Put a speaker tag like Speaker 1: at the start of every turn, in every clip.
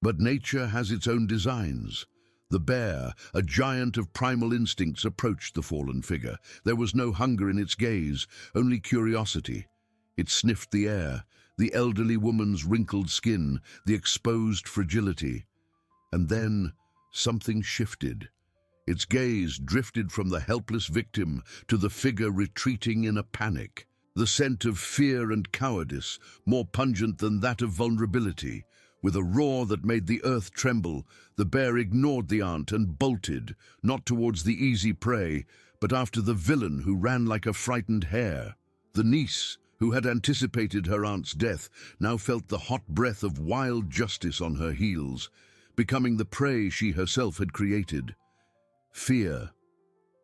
Speaker 1: But nature has its own designs. The bear, a giant of primal instincts, approached the fallen figure. There was no hunger in its gaze, only curiosity. It sniffed the air, the elderly woman's wrinkled skin, the exposed fragility. And then something shifted. Its gaze drifted from the helpless victim to the figure retreating in a panic. The scent of fear and cowardice, more pungent than that of vulnerability. With a roar that made the earth tremble, the bear ignored the aunt and bolted, not towards the easy prey, but after the villain who ran like a frightened hare. The niece, who had anticipated her aunt's death, now felt the hot breath of wild justice on her heels, becoming the prey she herself had created. Fear,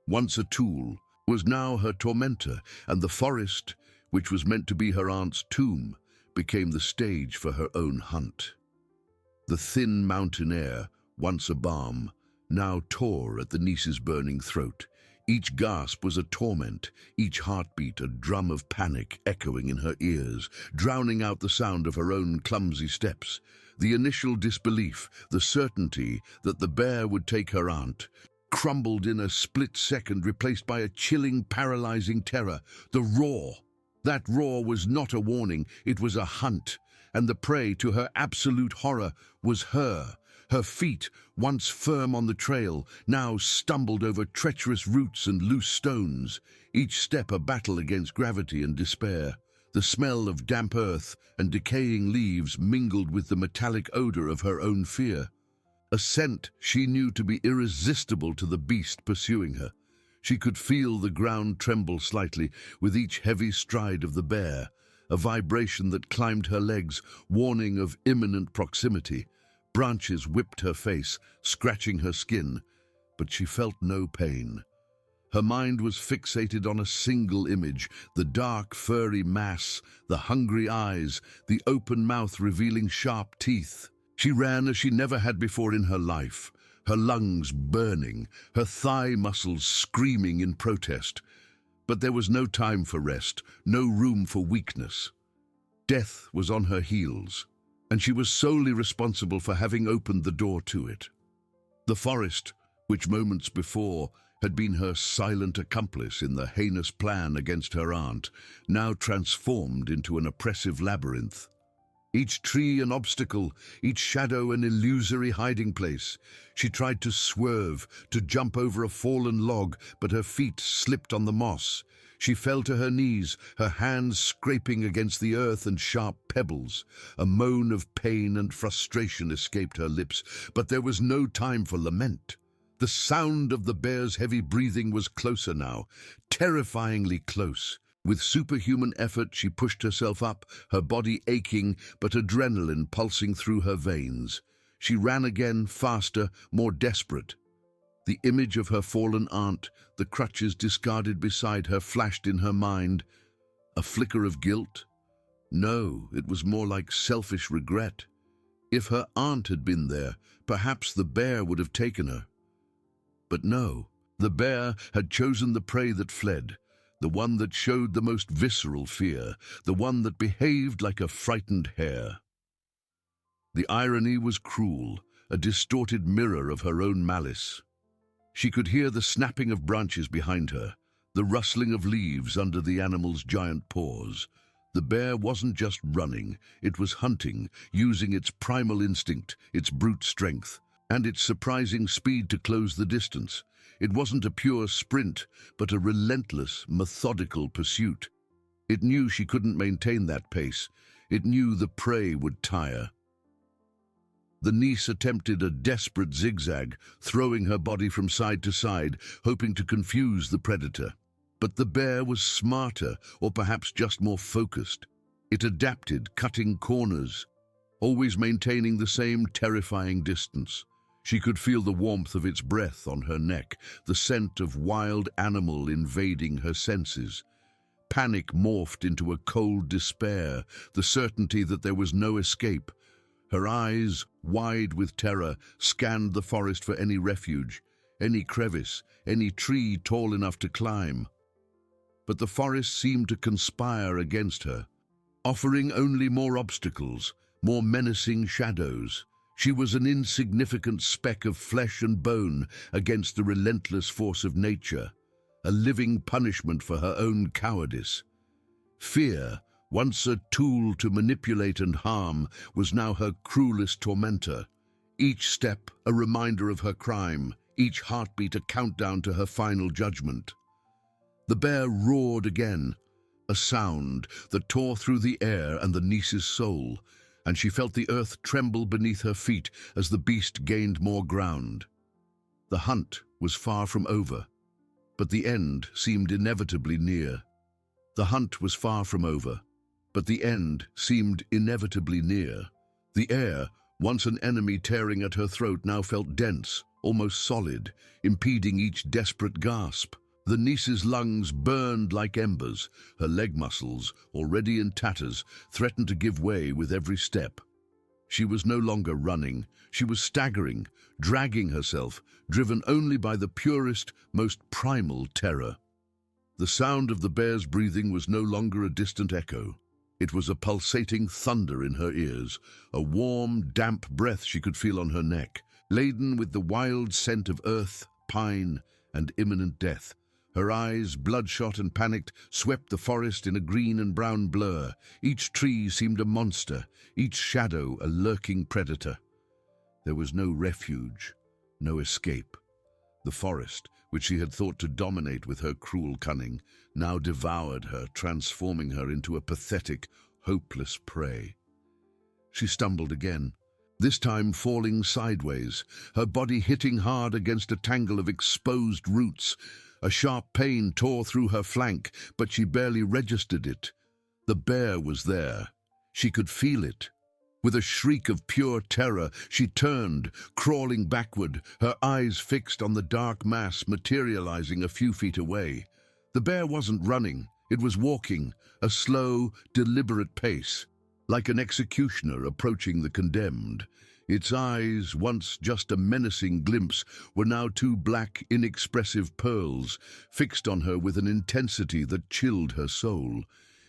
Speaker 1: once a tool, was now her tormentor, and the forest, which was meant to be her aunt's tomb, became the stage for her own hunt. The thin mountain air, once a balm, now tore at the niece's burning throat. Each gasp was a torment, each heartbeat a drum of panic echoing in her ears, drowning out the sound of her own clumsy steps. The initial disbelief, the certainty that the bear would take her aunt, crumbled in a split second, replaced by a chilling, paralyzing terror. The roar. That roar was not a warning, it was a hunt. And the prey, to her absolute horror, was her. Her feet, once firm on the trail, now stumbled over treacherous roots and loose stones, each step a battle against gravity and despair. The smell of damp earth and decaying leaves mingled with the metallic odor of her own fear. A scent she knew to be irresistible to the beast pursuing her. She could feel the ground tremble slightly with each heavy stride of the bear, a vibration that climbed her legs, warning of imminent proximity. Branches whipped her face, scratching her skin, but she felt no pain. Her mind was fixated on a single image, the dark, furry mass, the hungry eyes, the open mouth revealing sharp teeth. She ran as she never had before in her life, her lungs burning, her thigh muscles screaming in protest. But there was no time for rest, no room for weakness. Death was on her heels, and she was solely responsible for having opened the door to it. The forest, which moments before had been her silent accomplice in the heinous plan against her aunt, now transformed into an oppressive labyrinth. Each tree an obstacle, each shadow an illusory hiding place. She tried to swerve, to jump over a fallen log, but her feet slipped on the moss. She fell to her knees, her hands scraping against the earth and sharp pebbles. A moan of pain and frustration escaped her lips, but there was no time for lament. The sound of the bear's heavy breathing was closer now, terrifyingly close. With superhuman effort, she pushed herself up, her body aching, but adrenaline pulsing through her veins. She ran again, faster, more desperate. The image of her fallen aunt, the crutches discarded beside her, flashed in her mind. A flicker of guilt? No, it was more like selfish regret. If her aunt had been there, perhaps the bear would have taken her. But no, the bear had chosen the prey that fled. The one that showed the most visceral fear, the one that behaved like a frightened hare. The irony was cruel, a distorted mirror of her own malice. She could hear the snapping of branches behind her, the rustling of leaves under the animal's giant paws. The bear wasn't just running, it was hunting, using its primal instinct, its brute strength, and its surprising speed to close the distance. It wasn't a pure sprint, but a relentless, methodical pursuit. It knew she couldn't maintain that pace. It knew the prey would tire. The niece attempted a desperate zigzag, throwing her body from side to side, hoping to confuse the predator. But the bear was smarter, or perhaps just more focused. It adapted, cutting corners, always maintaining the same terrifying distance. She could feel the warmth of its breath on her neck, the scent of wild animal invading her senses. Panic morphed into a cold despair, the certainty that there was no escape. Her eyes, wide with terror, scanned the forest for any refuge, any crevice, any tree tall enough to climb. But the forest seemed to conspire against her, offering only more obstacles, more menacing shadows. She was an insignificant speck of flesh and bone against the relentless force of nature, a living punishment for her own cowardice. Fear, once a tool to manipulate and harm, was now her cruelest tormentor. Each step a reminder of her crime, each heartbeat a countdown to her final judgment. The bear roared again, a sound that tore through the air and the niece's soul, and she felt the earth tremble beneath her feet as the beast gained more ground. The hunt was far from over, but the end seemed inevitably near. The hunt was far from over, but the end seemed inevitably near. The air, once an enemy tearing at her throat, now felt dense, almost solid, impeding each desperate gasp. The niece's lungs burned like embers. Her leg muscles, already in tatters, threatened to give way with every step. She was no longer running. She was staggering, dragging herself, driven only by the purest, most primal terror. The sound of the bear's breathing was no longer a distant echo. It was a pulsating thunder in her ears, a warm, damp breath she could feel on her neck, laden with the wild scent of earth, pine, and imminent death. Her eyes, bloodshot and panicked, swept the forest in a green and brown blur. Each tree seemed a monster, each shadow a lurking predator. There was no refuge, no escape. The forest, which she had thought to dominate with her cruel cunning, now devoured her, transforming her into a pathetic, hopeless prey. She stumbled again, this time falling sideways, her body hitting hard against a tangle of exposed roots. A sharp pain tore through her flank, but she barely registered it. The bear was there. She could feel it. With a shriek of pure terror, she turned, crawling backward, her eyes fixed on the dark mass materializing a few feet away. The bear wasn't running. It was walking, a slow, deliberate pace, like an executioner approaching the condemned. Its eyes, once just a menacing glimpse, were now two black, inexpressive pearls, fixed on her with an intensity that chilled her soul.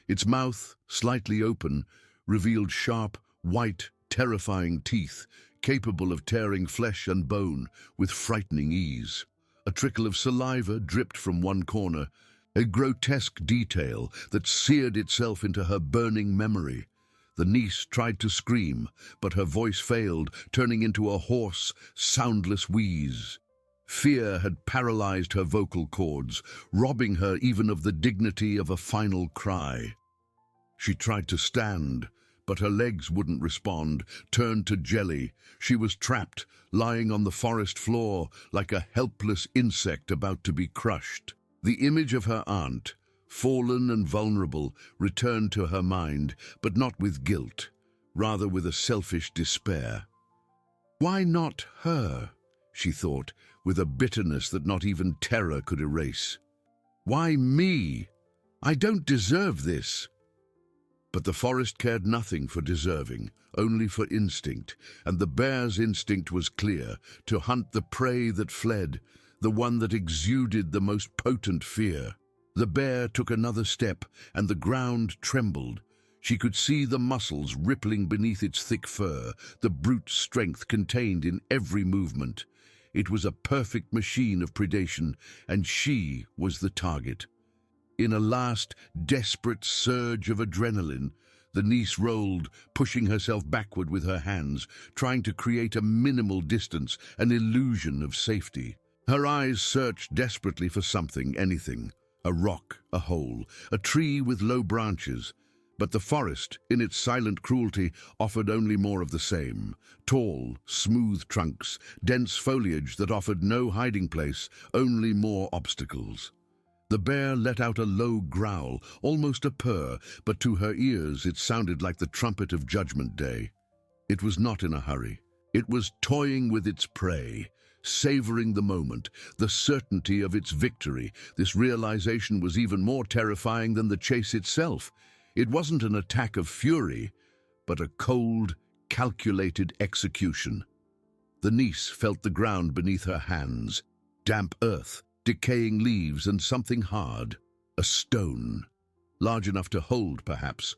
Speaker 1: Its mouth, slightly open, revealed sharp, white, terrifying teeth, capable of tearing flesh and bone with frightening ease. A trickle of saliva dripped from one corner, a grotesque detail that seared itself into her burning memory. The niece tried to scream, but her voice failed, turning into a hoarse, soundless wheeze. Fear had paralyzed her vocal cords, robbing her even of the dignity of a final cry. She tried to stand, but her legs wouldn't respond, turned to jelly. She was trapped, lying on the forest floor like a helpless insect about to be crushed. The image of her aunt, fallen and vulnerable, returned to her mind, but not with guilt, rather with a selfish despair. Why not her? She thought, with a bitterness that not even terror could erase. Why me? I don't deserve this. But the forest cared nothing for deserving, only for instinct, and the bear's instinct was clear, to hunt the prey that fled, the one that exuded the most potent fear. The bear took another step, and the ground trembled. She could see the muscles rippling beneath its thick fur, the brute strength contained in every movement. It was a perfect machine of predation, and she was the target. In a last, desperate surge of adrenaline, the niece rolled, pushing herself backward with her hands, trying to create a minimal distance, an illusion of safety. Her eyes searched desperately for something, anything. A rock, a hole, a tree with low branches. But the forest, in its silent cruelty, offered only more of the same. Tall, smooth trunks, dense foliage that offered no hiding place, only more obstacles. The bear let out a low growl, almost a purr, but to her ears it sounded like the trumpet of Judgment Day. It was not in a hurry. It was toying with its prey, savoring the moment, the certainty of its victory. This realization was even more terrifying than the chase itself. It wasn't an attack of fury, but a cold, calculated execution. The niece felt the ground beneath her hands, damp earth, decaying leaves, and something hard, a stone, large enough to hold, perhaps.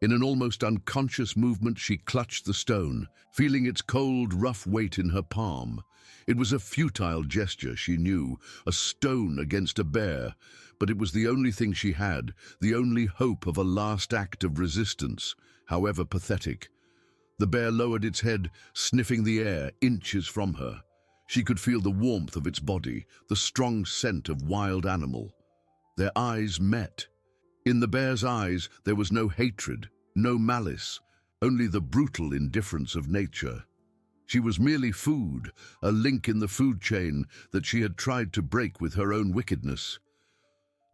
Speaker 1: In an almost unconscious movement, she clutched the stone, feeling its cold, rough weight in her palm. It was a futile gesture, she knew, a stone against a bear, but it was the only thing she had, the only hope of a last act of resistance, however pathetic. The bear lowered its head, sniffing the air inches from her. She could feel the warmth of its body, the strong scent of wild animal. Their eyes met. In the bear's eyes there was no hatred, no malice, only the brutal indifference of nature. She was merely food, a link in the food chain that she had tried to break with her own wickedness.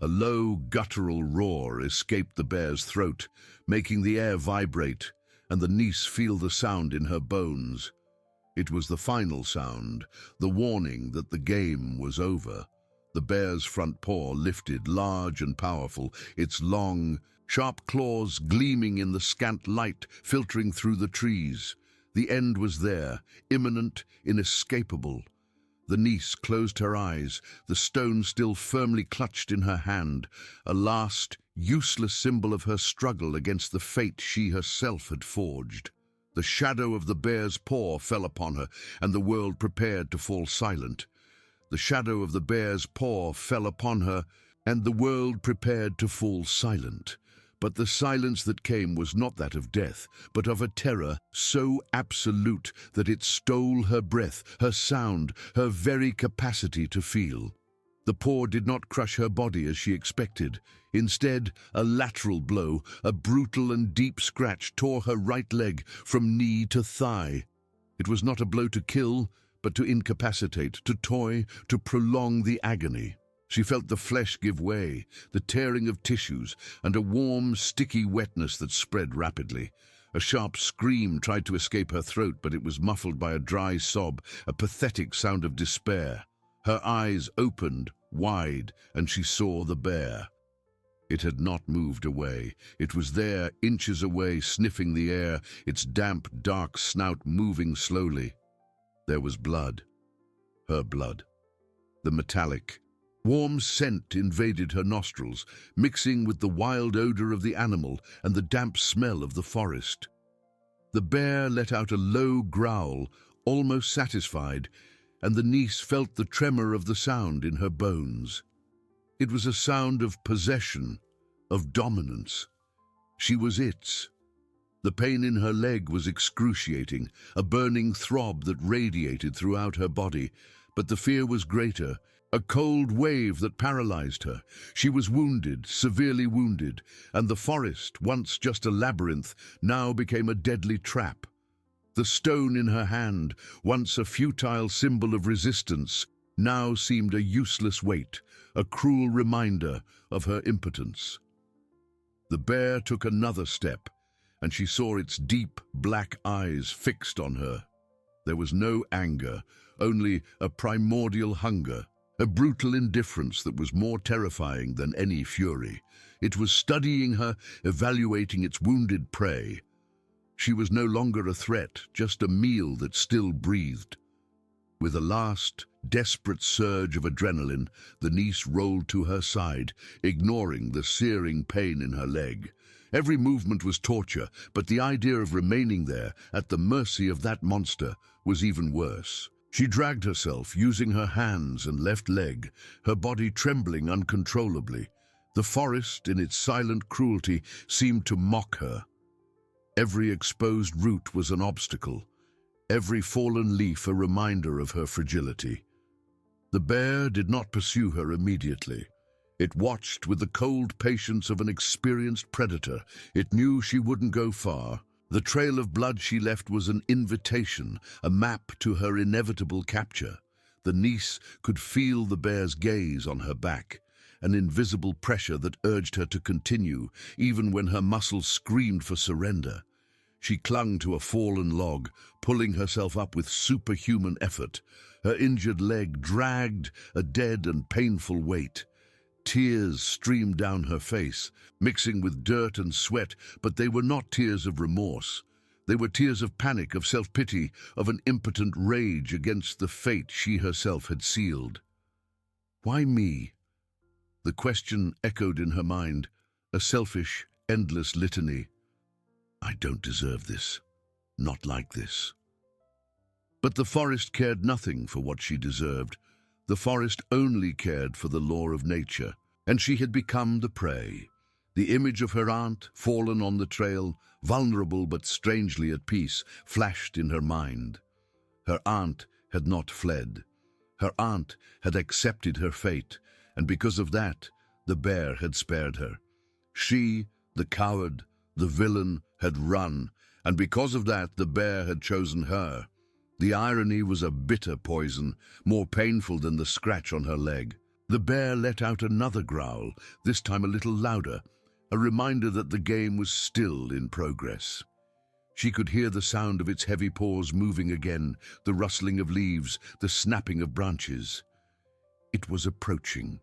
Speaker 1: A low, guttural roar escaped the bear's throat, making the air vibrate, and the niece feel the sound in her bones. It was the final sound, the warning that the game was over. The bear's front paw lifted, large and powerful, its long, sharp claws gleaming in the scant light filtering through the trees. The end was there, imminent, inescapable. The niece closed her eyes, the stone still firmly clutched in her hand, a last, useless symbol of her struggle against the fate she herself had forged. The shadow of the bear's paw fell upon her, and the world prepared to fall silent. The shadow of the bear's paw fell upon her, and the world prepared to fall silent. But the silence that came was not that of death, but of a terror so absolute that it stole her breath, her sound, her very capacity to feel. The paw did not crush her body as she expected. Instead, a lateral blow, a brutal and deep scratch tore her right leg from knee to thigh. It was not a blow to kill, but to incapacitate, to toy, to prolong the agony. She felt the flesh give way, the tearing of tissues, and a warm, sticky wetness that spread rapidly. A sharp scream tried to escape her throat, but it was muffled by a dry sob, a pathetic sound of despair. Her eyes opened wide, and she saw the bear. It had not moved away. It was there, inches away, sniffing the air, its damp, dark snout moving slowly. There was blood. Her blood. The metallic, warm scent invaded her nostrils, mixing with the wild odor of the animal and the damp smell of the forest. The bear let out a low growl, almost satisfied, and the niece felt the tremor of the sound in her bones. It was a sound of possession, of dominance. She was its. The pain in her leg was excruciating, a burning throb that radiated throughout her body, but the fear was greater, a cold wave that paralyzed her. She was wounded, severely wounded, and the forest, once just a labyrinth, now became a deadly trap. The stone in her hand, once a futile symbol of resistance, now seemed a useless weight, a cruel reminder of her impotence. The bear took another step, and she saw its deep, black eyes fixed on her. There was no anger, only a primordial hunger, a brutal indifference that was more terrifying than any fury. It was studying her, evaluating its wounded prey. She was no longer a threat, just a meal that still breathed. With a last, desperate surge of adrenaline, the niece rolled to her side, ignoring the searing pain in her leg. Every movement was torture, but the idea of remaining there, at the mercy of that monster, was even worse. She dragged herself, using her hands and left leg, her body trembling uncontrollably. The forest, in its silent cruelty, seemed to mock her. Every exposed root was an obstacle, every fallen leaf a reminder of her fragility. The bear did not pursue her immediately. It watched with the cold patience of an experienced predator. It knew she wouldn't go far. The trail of blood she left was an invitation, a map to her inevitable capture. The niece could feel the bear's gaze on her back, an invisible pressure that urged her to continue, even when her muscles screamed for surrender. She clung to a fallen log, pulling herself up with superhuman effort. Her injured leg dragged, a dead and painful weight. Tears streamed down her face, mixing with dirt and sweat, but they were not tears of remorse. They were tears of panic, of self-pity, of an impotent rage against the fate she herself had sealed. Why me? The question echoed in her mind, a selfish, endless litany. I don't deserve this. Not like this. But the forest cared nothing for what she deserved. The forest only cared for the law of nature, and she had become the prey. The image of her aunt, fallen on the trail, vulnerable but strangely at peace, flashed in her mind. Her aunt had not fled. Her aunt had accepted her fate, and because of that, the bear had spared her. She, the coward, the villain, had run, and because of that, the bear had chosen her. The irony was a bitter poison, more painful than the scratch on her leg. The bear let out another growl, this time a little louder, a reminder that the game was still in progress. She could hear the sound of its heavy paws moving again, the rustling of leaves, the snapping of branches. It was approaching,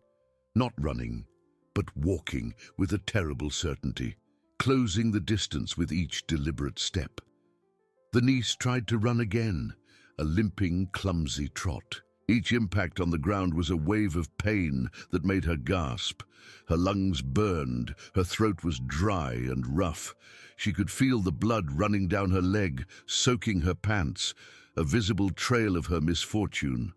Speaker 1: not running, but walking with a terrible certainty, closing the distance with each deliberate step. The niece tried to run again, a limping, clumsy trot. Each impact on the ground was a wave of pain that made her gasp. Her lungs burned, her throat was dry and rough. She could feel the blood running down her leg, soaking her pants, a visible trail of her misfortune.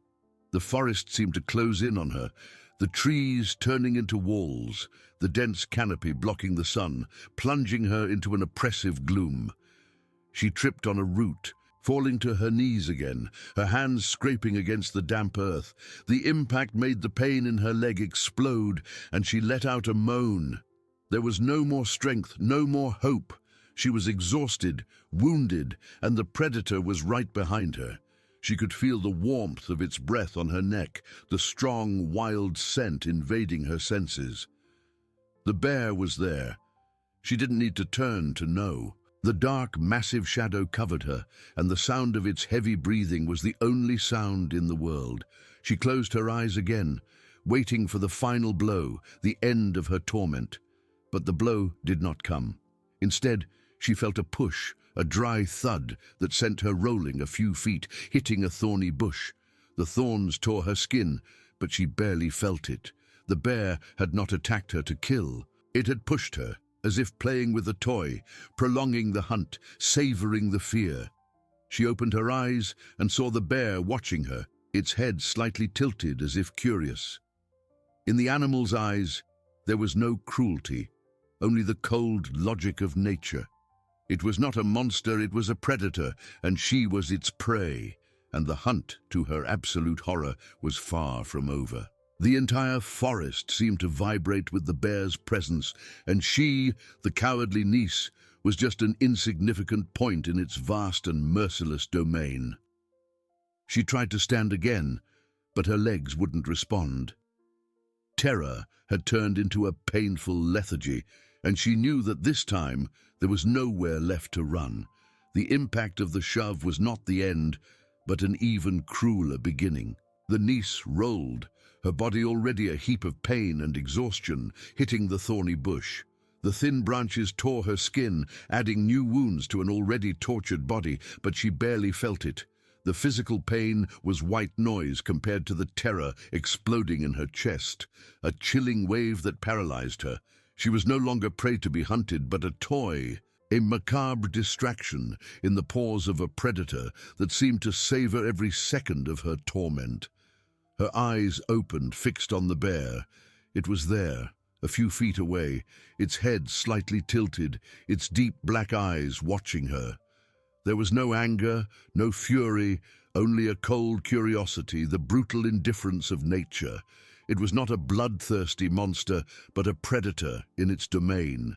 Speaker 1: The forest seemed to close in on her, the trees turning into walls, the dense canopy blocking the sun, plunging her into an oppressive gloom. She tripped on a root, falling to her knees again, her hands scraping against the damp earth. The impact made the pain in her leg explode, and she let out a moan. There was no more strength, no more hope. She was exhausted, wounded, and the predator was right behind her. She could feel the warmth of its breath on her neck, the strong, wild scent invading her senses. The bear was there. She didn't need to turn to know. The dark, massive shadow covered her, and the sound of its heavy breathing was the only sound in the world. She closed her eyes again, waiting for the final blow, the end of her torment. But the blow did not come. Instead, she felt a push, a dry thud that sent her rolling a few feet, hitting a thorny bush. The thorns tore her skin, but she barely felt it. The bear had not attacked her to kill. It had pushed her, as if playing with a toy, prolonging the hunt, savoring the fear. She opened her eyes and saw the bear watching her, its head slightly tilted as if curious. In the animal's eyes, there was no cruelty, only the cold logic of nature. It was not a monster, it was a predator, and she was its prey, and the hunt, to her absolute horror, was far from over. The entire forest seemed to vibrate with the bear's presence, and she, the cowardly niece, was just an insignificant point in its vast and merciless domain. She tried to stand again, but her legs wouldn't respond. Terror had turned into a painful lethargy, and she knew that this time there was nowhere left to run. The impact of the shove was not the end, but an even crueler beginning. The niece rolled, her body already a heap of pain and exhaustion, hitting the thorny bush. The thin branches tore her skin, adding new wounds to an already tortured body, but she barely felt it. The physical pain was white noise compared to the terror exploding in her chest, a chilling wave that paralyzed her. She was no longer prey to be hunted, but a toy, a macabre distraction in the paws of a predator that seemed to savor every second of her torment. Her eyes opened, fixed on the bear. It was there, a few feet away, its head slightly tilted, its deep black eyes watching her. There was no anger, no fury, only a cold curiosity, the brutal indifference of nature. It was not a bloodthirsty monster, but a predator in its domain.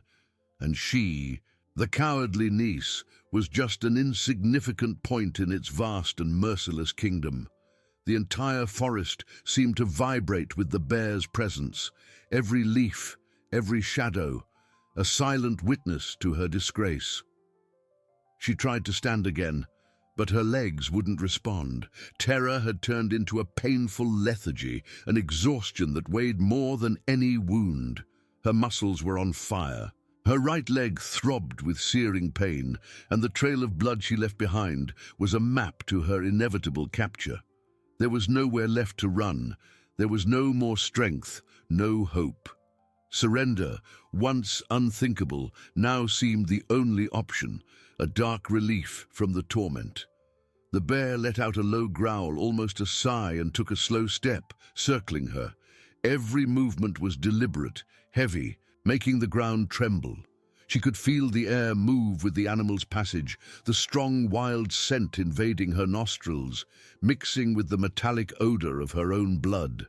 Speaker 1: And she, the cowardly niece, was just an insignificant point in its vast and merciless kingdom. The entire forest seemed to vibrate with the bear's presence, every leaf, every shadow, a silent witness to her disgrace. She tried to stand again, but her legs wouldn't respond. Terror had turned into a painful lethargy, an exhaustion that weighed more than any wound. Her muscles were on fire. Her right leg throbbed with searing pain, and the trail of blood she left behind was a map to her inevitable capture. There was nowhere left to run. There was no more strength, no hope. Surrender, once unthinkable, now seemed the only option, a dark relief from the torment. The bear let out a low growl, almost a sigh, and took a slow step, circling her. Every movement was deliberate, heavy, making the ground tremble. She could feel the air move with the animal's passage, the strong wild scent invading her nostrils, mixing with the metallic odor of her own blood.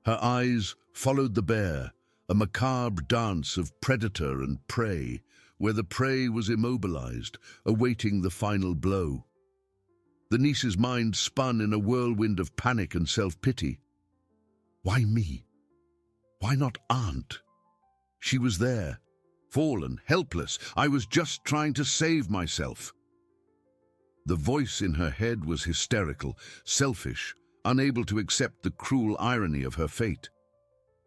Speaker 1: Her eyes followed the bear, a macabre dance of predator and prey, where the prey was immobilized, awaiting the final blow. The niece's mind spun in a whirlwind of panic and self-pity. Why me? Why not Aunt? She was there, fallen, helpless. I was just trying to save myself. The voice in her head was hysterical, selfish, unable to accept the cruel irony of her fate.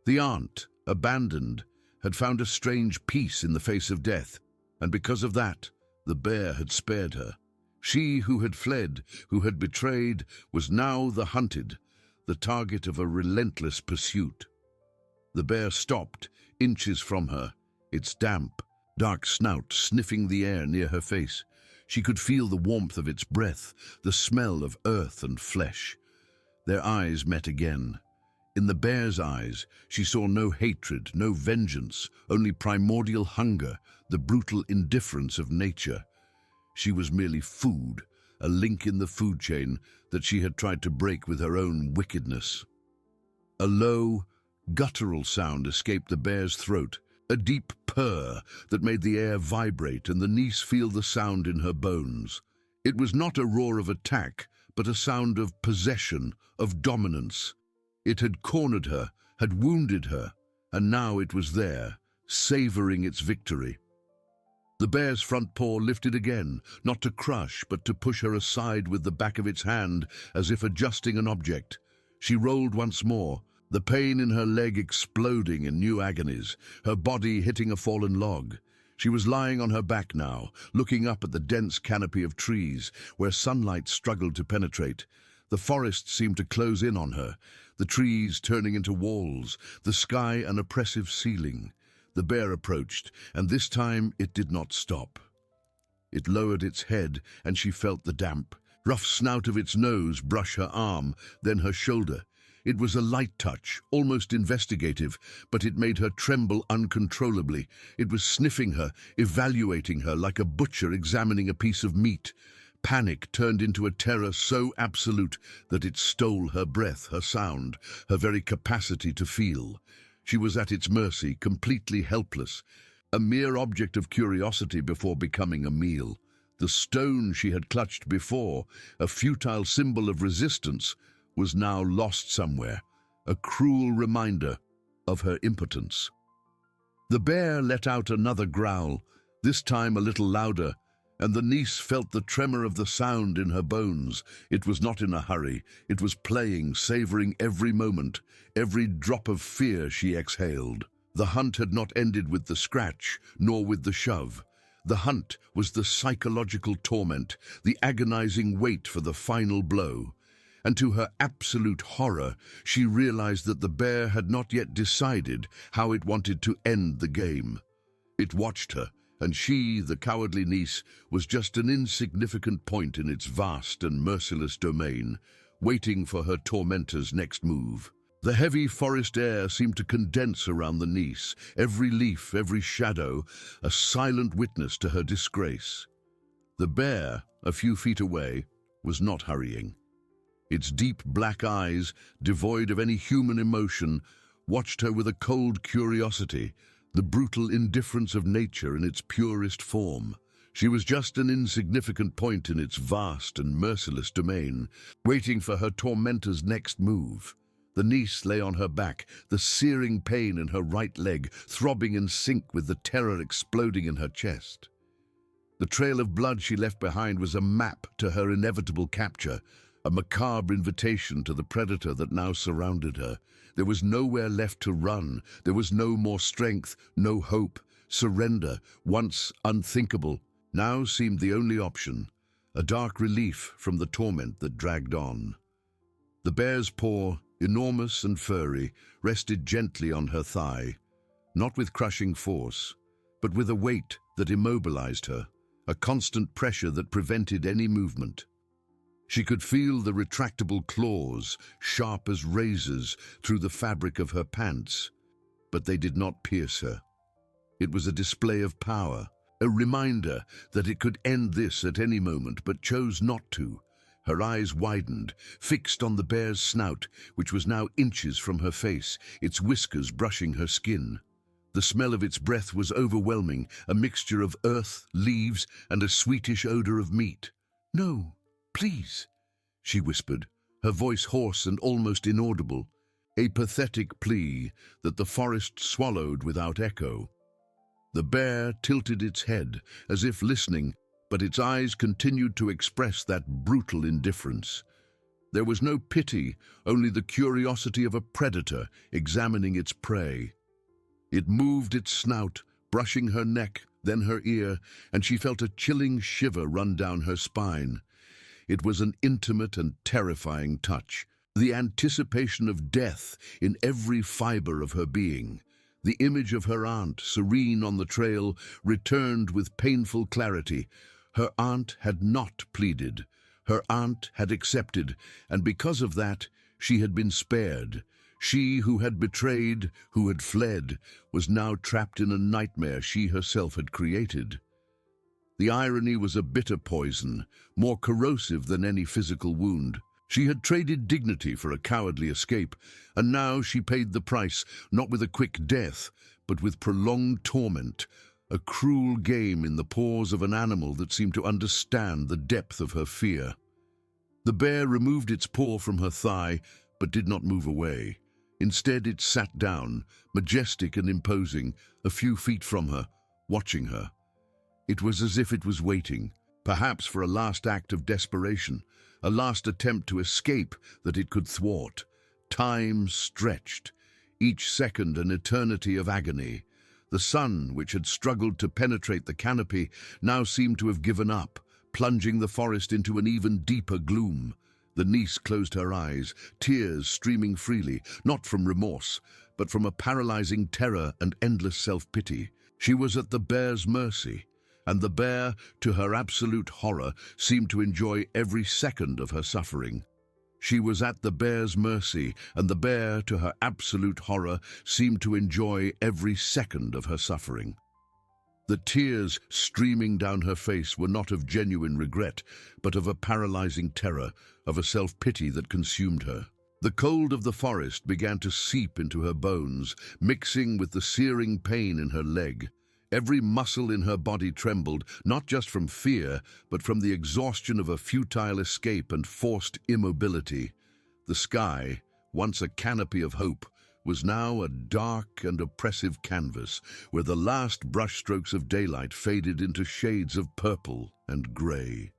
Speaker 1: The aunt, abandoned, had found a strange peace in the face of death, and because of that, the bear had spared her. She who had fled, who had betrayed, was now the hunted, the target of a relentless pursuit. The bear stopped, inches from her, its damp, dark snout sniffing the air near her face. She could feel the warmth of its breath, the smell of earth and flesh. Their eyes met again. In the bear's eyes, she saw no hatred, no vengeance, only primordial hunger, the brutal indifference of nature. She was merely food, a link in the food chain that she had tried to break with her own wickedness. A low, guttural sound escaped the bear's throat, a deep purr that made the air vibrate and the niece feel the sound in her bones. It was not a roar of attack, but a sound of possession, of dominance. It had cornered her, had wounded her, and now it was there, savoring its victory. The bear's front paw lifted again, not to crush, but to push her aside with the back of its hand, as if adjusting an object. She rolled once more, the pain in her leg exploding in new agonies, her body hitting a fallen log. She was lying on her back now, looking up at the dense canopy of trees, where sunlight struggled to penetrate. The forest seemed to close in on her, the trees turning into walls, the sky an oppressive ceiling. The bear approached, and this time it did not stop. It lowered its head, and she felt the damp, rough snout of its nose brush her arm, then her shoulder. It was a light touch, almost investigative, but it made her tremble uncontrollably. It was sniffing her, evaluating her like a butcher examining a piece of meat. Panic turned into a terror so absolute that it stole her breath, her sound, her very capacity to feel. She was at its mercy, completely helpless, a mere object of curiosity before becoming a meal. The stone she had clutched before, a futile symbol of resistance, was now lost somewhere, a cruel reminder of her impotence. The bear let out another growl, this time a little louder, and the niece felt the tremor of the sound in her bones. It was not in a hurry. It was playing, savoring every moment, every drop of fear she exhaled. The hunt had not ended with the scratch, nor with the shove. The hunt was the psychological torment, the agonizing wait for the final blow. And to her absolute horror, she realized that the bear had not yet decided how it wanted to end the game. It watched her, and she, the cowardly niece, was just an insignificant point in its vast and merciless domain, waiting for her tormentor's next move. The heavy forest air seemed to condense around the niece, every leaf, every shadow, a silent witness to her disgrace. The bear, a few feet away, was not hurrying. Its deep black eyes, devoid of any human emotion, watched her with a cold curiosity, the brutal indifference of nature in its purest form. She was just an insignificant point in its vast and merciless domain, waiting for her tormentor's next move. The niece lay on her back, the searing pain in her right leg throbbing in sync with the terror exploding in her chest. The trail of blood she left behind was a map to her inevitable capture, a macabre invitation to the predator that now surrounded her. There was nowhere left to run. There was no more strength, no hope. Surrender, once unthinkable, now seemed the only option, a dark relief from the torment that dragged on. The bear's paw, enormous and furry, rested gently on her thigh. not with crushing force, but with a weight that immobilized her, a constant pressure that prevented any movement. She could feel the retractable claws, sharp as razors, through the fabric of her pants, but they did not pierce her. It was a display of power, a reminder that it could end this at any moment, but chose not to. Her eyes widened, fixed on the bear's snout, which was now inches from her face, its whiskers brushing her skin. The smell of its breath was overwhelming, a mixture of earth, leaves, and a sweetish odor of meat. "No, please," she whispered, her voice hoarse and almost inaudible, a pathetic plea that the forest swallowed without echo. The bear tilted its head, as if listening, but its eyes continued to express that brutal indifference. There was no pity, only the curiosity of a predator examining its prey. It moved its snout, brushing her neck, then her ear, and she felt a chilling shiver run down her spine. It was an intimate and terrifying touch, the anticipation of death in every fiber of her being. The image of her aunt, serene on the trail, returned with painful clarity. Her aunt had not pleaded. Her aunt had accepted, and because of that, she had been spared. She who had betrayed, who had fled, was now trapped in a nightmare she herself had created. The irony was a bitter poison, more corrosive than any physical wound. She had traded dignity for a cowardly escape, and now she paid the price, not with a quick death, but with prolonged torment, a cruel game in the paws of an animal that seemed to understand the depth of her fear. The bear removed its paw from her thigh, but did not move away. Instead, it sat down, majestic and imposing, a few feet from her, watching her. It was as if it was waiting, perhaps for a last act of desperation, a last attempt to escape that it could thwart. Time stretched, each second an eternity of agony. The sun, which had struggled to penetrate the canopy, now seemed to have given up, plunging the forest into an even deeper gloom. The niece closed her eyes, tears streaming freely, not from remorse, but from a paralyzing terror and endless self-pity. She was at the bear's mercy, and the bear, to her absolute horror, seemed to enjoy every second of her suffering. She was at the bear's mercy, and the bear, to her absolute horror, seemed to enjoy every second of her suffering. The tears streaming down her face were not of genuine regret, but of a paralyzing terror, of a self-pity that consumed her. The cold of the forest began to seep into her bones, mixing with the searing pain in her leg. Every muscle in her body trembled, not just from fear, but from the exhaustion of a futile escape and forced immobility. The sky, once a canopy of hope, was now a dark and oppressive canvas, where the last brushstrokes of daylight faded into shades of purple and gray.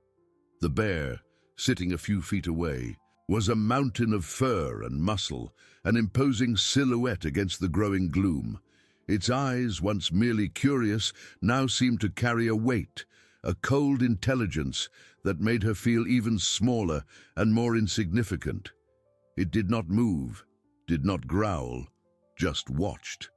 Speaker 1: The bear, sitting a few feet away, was a mountain of fur and muscle, an imposing silhouette against the growing gloom. Its eyes, once merely curious, now seemed to carry a weight, a cold intelligence that made her feel even smaller and more insignificant. It did not move, did not growl, just watched.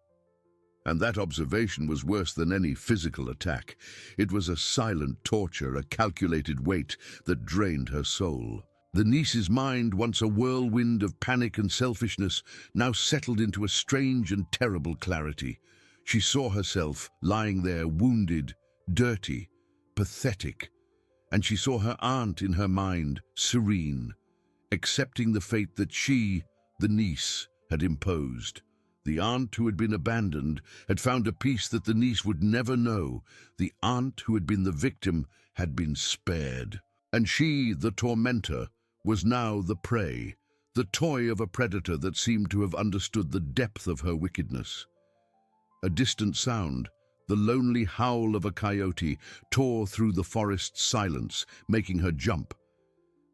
Speaker 1: And that observation was worse than any physical attack. It was a silent torture, a calculated weight that drained her soul. The niece's mind, once a whirlwind of panic and selfishness, now settled into a strange and terrible clarity. She saw herself lying there, wounded, dirty, pathetic, and she saw her aunt in her mind, serene, accepting the fate that she, the niece, had imposed. The aunt who had been abandoned had found a peace that the niece would never know. The aunt who had been the victim had been spared. And she, the tormentor, was now the prey, the toy of a predator that seemed to have understood the depth of her wickedness. A distant sound, the lonely howl of a coyote, tore through the forest's silence, making her jump.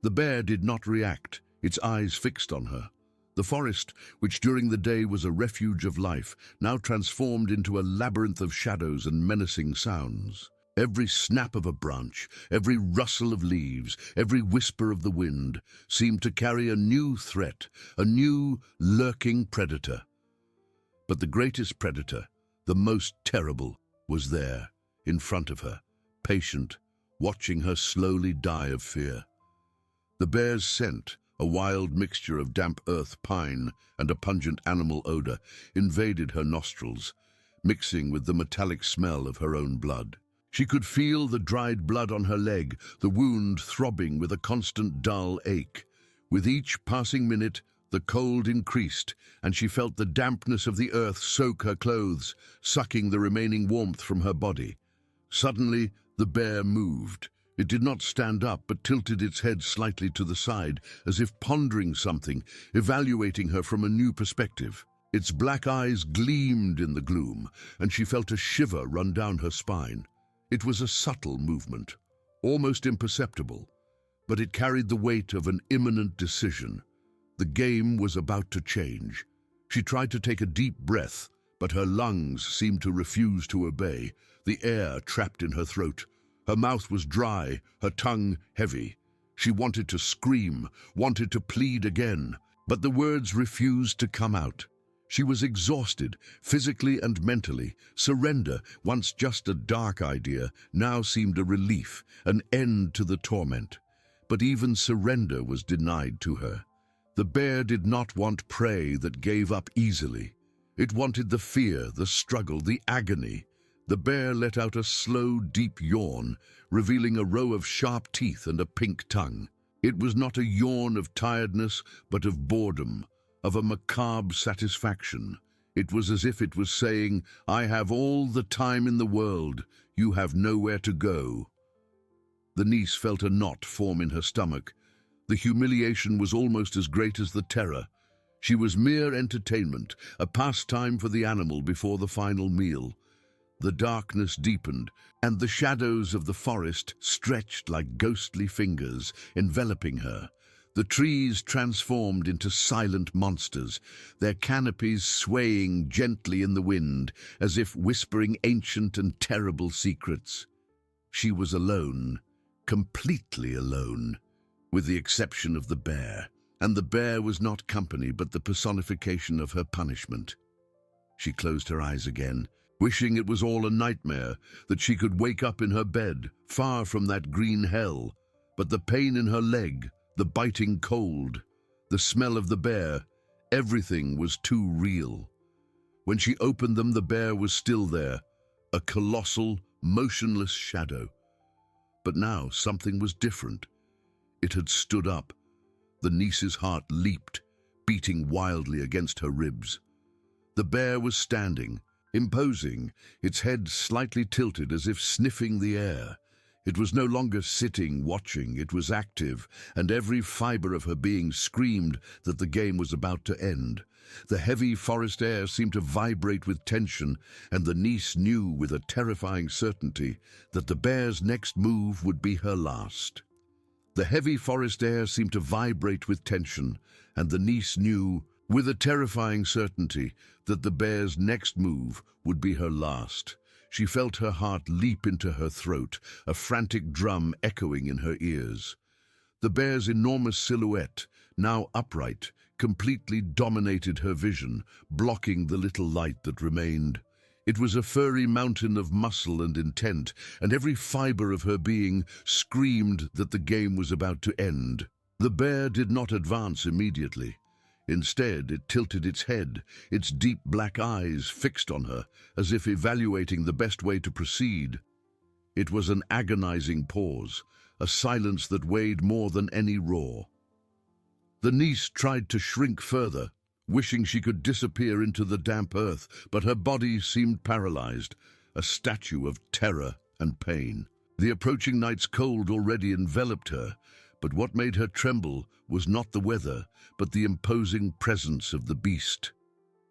Speaker 1: The bear did not react, its eyes fixed on her. The forest, which during the day was a refuge of life, now transformed into a labyrinth of shadows and menacing sounds. Every snap of a branch, every rustle of leaves, every whisper of the wind seemed to carry a new threat, a new, lurking predator. But the greatest predator, The most terrible was there, in front of her, patient, watching her slowly die of fear. The bear's scent, a wild mixture of damp earth, pine, and a pungent animal odor, invaded her nostrils, mixing with the metallic smell of her own blood. She could feel the dried blood on her leg, the wound throbbing with a constant dull ache. With each passing minute, the cold increased, and she felt the dampness of the earth soak her clothes, sucking the remaining warmth from her body. Suddenly, the bear moved. It did not stand up, but tilted its head slightly to the side, as if pondering something, evaluating her from a new perspective. Its black eyes gleamed in the gloom, and she felt a shiver run down her spine. It was a subtle movement, almost imperceptible, but it carried the weight of an imminent decision. The game was about to change. She tried to take a deep breath, but her lungs seemed to refuse to obey, the air trapped in her throat. Her mouth was dry, her tongue heavy. She wanted to scream, wanted to plead again, but the words refused to come out. She was exhausted, physically and mentally. Surrender, once just a dark idea, now seemed a relief, an end to the torment. But even surrender was denied to her. The bear did not want prey that gave up easily. It wanted the fear, the struggle, the agony. The bear let out a slow, deep yawn, revealing a row of sharp teeth and a pink tongue. It was not a yawn of tiredness, but of boredom, of a macabre satisfaction. It was as if it was saying, "I have all the time in the world, you have nowhere to go." The niece felt a knot form in her stomach. The humiliation was almost as great as the terror. She was mere entertainment, a pastime for the animal before the final meal. The darkness deepened, and the shadows of the forest stretched like ghostly fingers, enveloping her. The trees transformed into silent monsters, their canopies swaying gently in the wind, as if whispering ancient and terrible secrets. She was alone, completely alone, with the exception of the bear. And the bear was not company, but the personification of her punishment. She closed her eyes again, wishing it was all a nightmare, that she could wake up in her bed, far from that green hell. But the pain in her leg, the biting cold, the smell of the bear, everything was too real. When she opened them, the bear was still there, a colossal, motionless shadow. But now something was different. It had stood up. The niece's heart leaped, beating wildly against her ribs. The bear was standing, imposing, its head slightly tilted as if sniffing the air. It was no longer sitting, watching, it was active, and every fiber of her being screamed that the game was about to end. The heavy forest air seemed to vibrate with tension, and the niece knew with a terrifying certainty that the bear's next move would be her last. The heavy forest air seemed to vibrate with tension, and the niece knew with a terrifying certainty that the bear's next move would be her last. She felt her heart leap into her throat, a frantic drum echoing in her ears. The bear's enormous silhouette, now upright, completely dominated her vision, blocking the little light that remained. It was a furry mountain of muscle and intent, and every fiber of her being screamed that the game was about to end. The bear did not advance immediately. Instead, it tilted its head, its deep black eyes fixed on her, as if evaluating the best way to proceed. It was an agonizing pause, a silence that weighed more than any roar. The niece tried to shrink further, wishing she could disappear into the damp earth, but her body seemed paralyzed, a statue of terror and pain. The approaching night's cold already enveloped her, but what made her tremble was not the weather, but the imposing presence of the beast.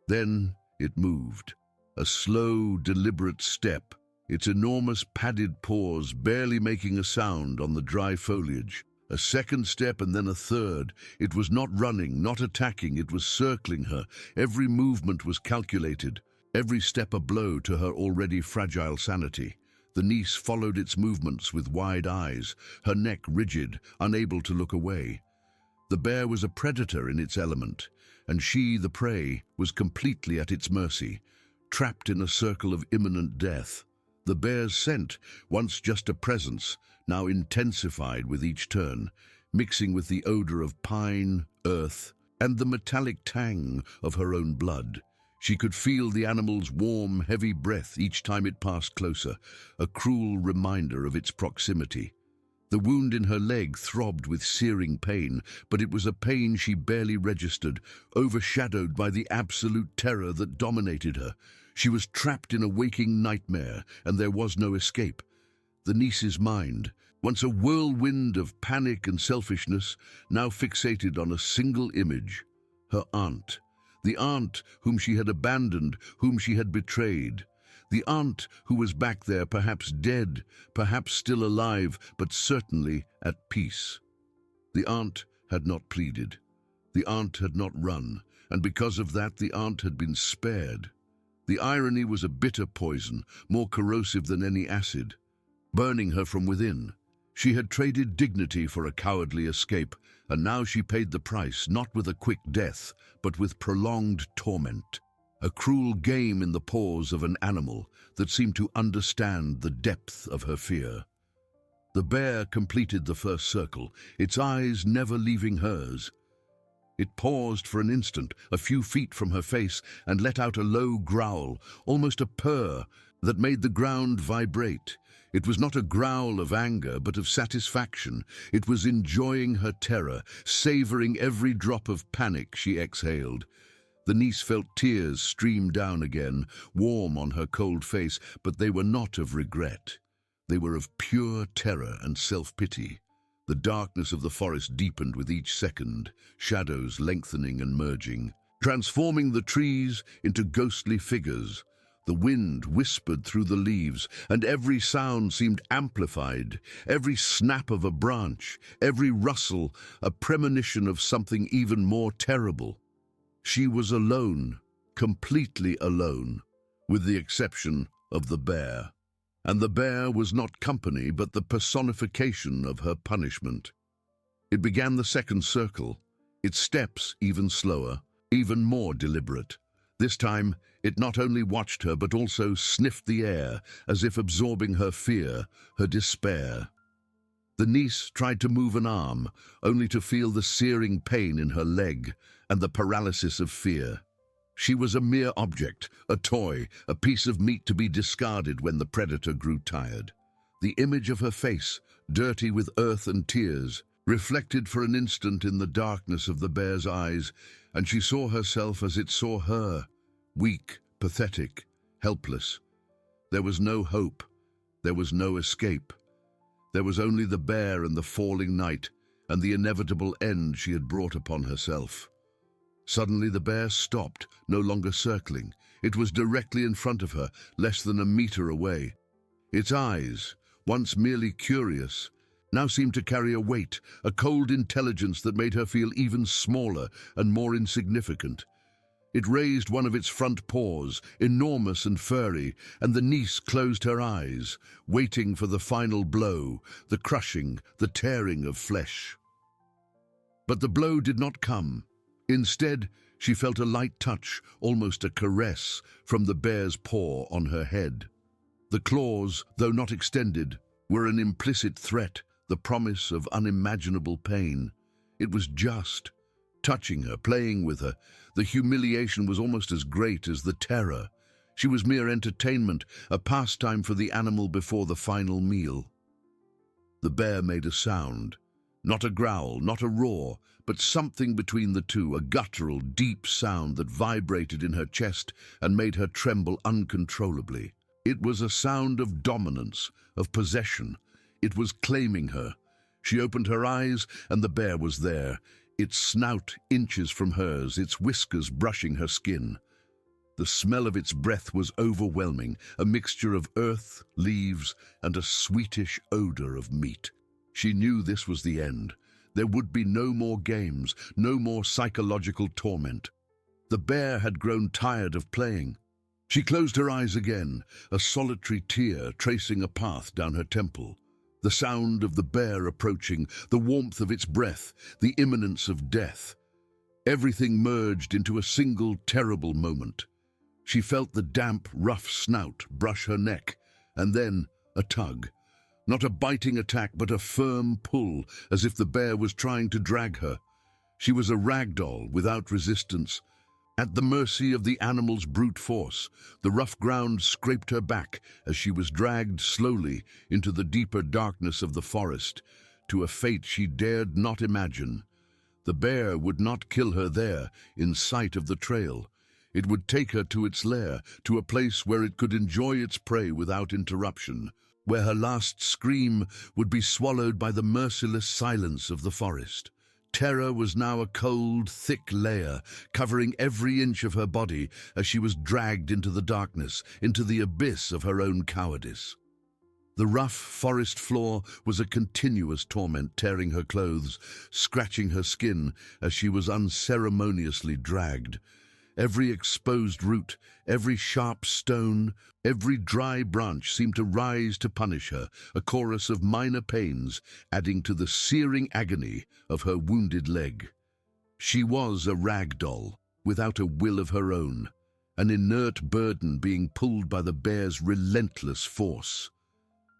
Speaker 1: Then it moved, a slow, deliberate step, its enormous padded paws barely making a sound on the dry foliage. A second step and then a third. It was not running, not attacking, it was circling her. Every movement was calculated, every step a blow to her already fragile sanity. The niece followed its movements with wide eyes, her neck rigid, unable to look away. The bear was a predator in its element, and she, the prey, was completely at its mercy. trapped in a circle of imminent death. The bear's scent, once just a presence, now intensified with each turn, mixing with the odor of pine, earth, and the metallic tang of her own blood. She could feel the animal's warm, heavy breath each time it passed closer, a cruel reminder of its proximity. The wound in her leg throbbed with searing pain, but it was a pain she barely registered, overshadowed by the absolute terror that dominated her. She was trapped in a waking nightmare, and there was no escape. The niece's mind, once a whirlwind of panic and selfishness, now fixated on a single image: her aunt. The aunt whom she had abandoned, whom she had betrayed. The aunt who was back there, perhaps dead, perhaps still alive, but certainly at peace. The aunt had not pleaded. The aunt had not run, and because of that the aunt had been spared. The irony was a bitter poison, more corrosive than any acid, burning her from within. She had traded dignity for a cowardly escape, and now she paid the price, not with a quick death, but with prolonged torment. A cruel game in the paws of an animal that seemed to understand the depth of her fear. The bear completed the first circle, its eyes never leaving hers. It paused for an instant, a few feet from her face, and let out a low growl, almost a purr, that made the ground vibrate. It was not a growl of anger, but of satisfaction. It was enjoying her terror, savoring every drop of panic she exhaled. The niece felt tears stream down again, warm on her cold face, but they were not of regret. They were of pure terror and self-pity. The darkness of the forest deepened with each second, shadows lengthening and merging, transforming the trees into ghostly figures. The wind whispered through the leaves, and every sound seemed amplified. Every snap of a branch, every rustle, a premonition of something even more terrible. She was alone, completely alone, with the exception of the bear. And the bear was not company, but the personification of her punishment. It began the second circle, its steps even slower, even more deliberate. This time, it not only watched her, but also sniffed the air, as if absorbing her fear, her despair. The niece tried to move an arm, only to feel the searing pain in her leg and the paralysis of fear. She was a mere object, a toy, a piece of meat to be discarded when the predator grew tired. The image of her face, dirty with earth and tears, reflected for an instant in the darkness of the bear's eyes, and she saw herself as it saw her, weak, pathetic, helpless. There was no hope. There was no escape. There was only the bear and the falling night, and the inevitable end she had brought upon herself. Suddenly the bear stopped, no longer circling. It was directly in front of her, less than a meter away. Its eyes, once merely curious, now seemed to carry a weight, a cold intelligence that made her feel even smaller and more insignificant. It raised one of its front paws, enormous and furry, and the niece closed her eyes, waiting for the final blow, the crushing, the tearing of flesh. But the blow did not come. Instead, she felt a light touch, almost a caress, from the bear's paw on her head. The claws, though not extended, were an implicit threat, the promise of unimaginable pain. It was just, touching her, playing with her. The humiliation was almost as great as the terror. She was mere entertainment, a pastime for the animal before the final meal. The bear made a sound. Not a growl, not a roar, but something between the two, a guttural, deep sound that vibrated in her chest and made her tremble uncontrollably. It was a sound of dominance, of possession. It was claiming her. She opened her eyes, and the bear was there, its snout inches from hers, its whiskers brushing her skin. The smell of its breath was overwhelming, a mixture of earth, leaves, and a sweetish odor of meat. She knew this was the end. There would be no more games, no more psychological torment. The bear had grown tired of playing. She closed her eyes again, a solitary tear tracing a path down her temple. The sound of the bear approaching, the warmth of its breath, the imminence of death. Everything merged into a single terrible moment. She felt the damp, rough snout brush her neck, and then a tug. Not a biting attack, but a firm pull, as if the bear was trying to drag her. She was a rag doll without resistance, at the mercy of the animal's brute force. The rough ground scraped her back as she was dragged slowly into the deeper darkness of the forest, to a fate she dared not imagine. The bear would not kill her there, in sight of the trail. It would take her to its lair, to a place where it could enjoy its prey without interruption, where her last scream would be swallowed by the merciless silence of the forest. Terror was now a cold, thick layer, covering every inch of her body as she was dragged into the darkness, into the abyss of her own cowardice. The rough forest floor was a continuous torment, tearing her clothes, scratching her skin as she was unceremoniously dragged. Every exposed root, every sharp stone, every dry branch seemed to rise to punish her, a chorus of minor pains, adding to the searing agony of her wounded leg. She was a rag doll, without a will of her own, an inert burden being pulled by the bear's relentless force.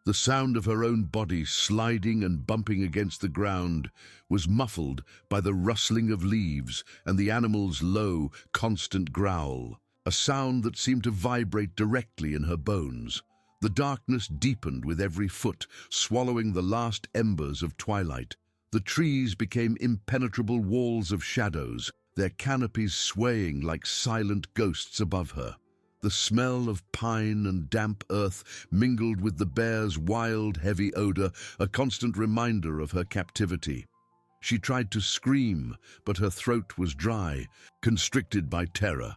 Speaker 1: The sound of her own body sliding and bumping against the ground was muffled by the rustling of leaves and the animal's low, constant growl, a sound that seemed to vibrate directly in her bones. The darkness deepened with every foot, swallowing the last embers of twilight. The trees became impenetrable walls of shadows, their canopies swaying like silent ghosts above her. The smell of pine and damp earth mingled with the bear's wild, heavy odor, a constant reminder of her captivity. She tried to scream, but her throat was dry, constricted by terror.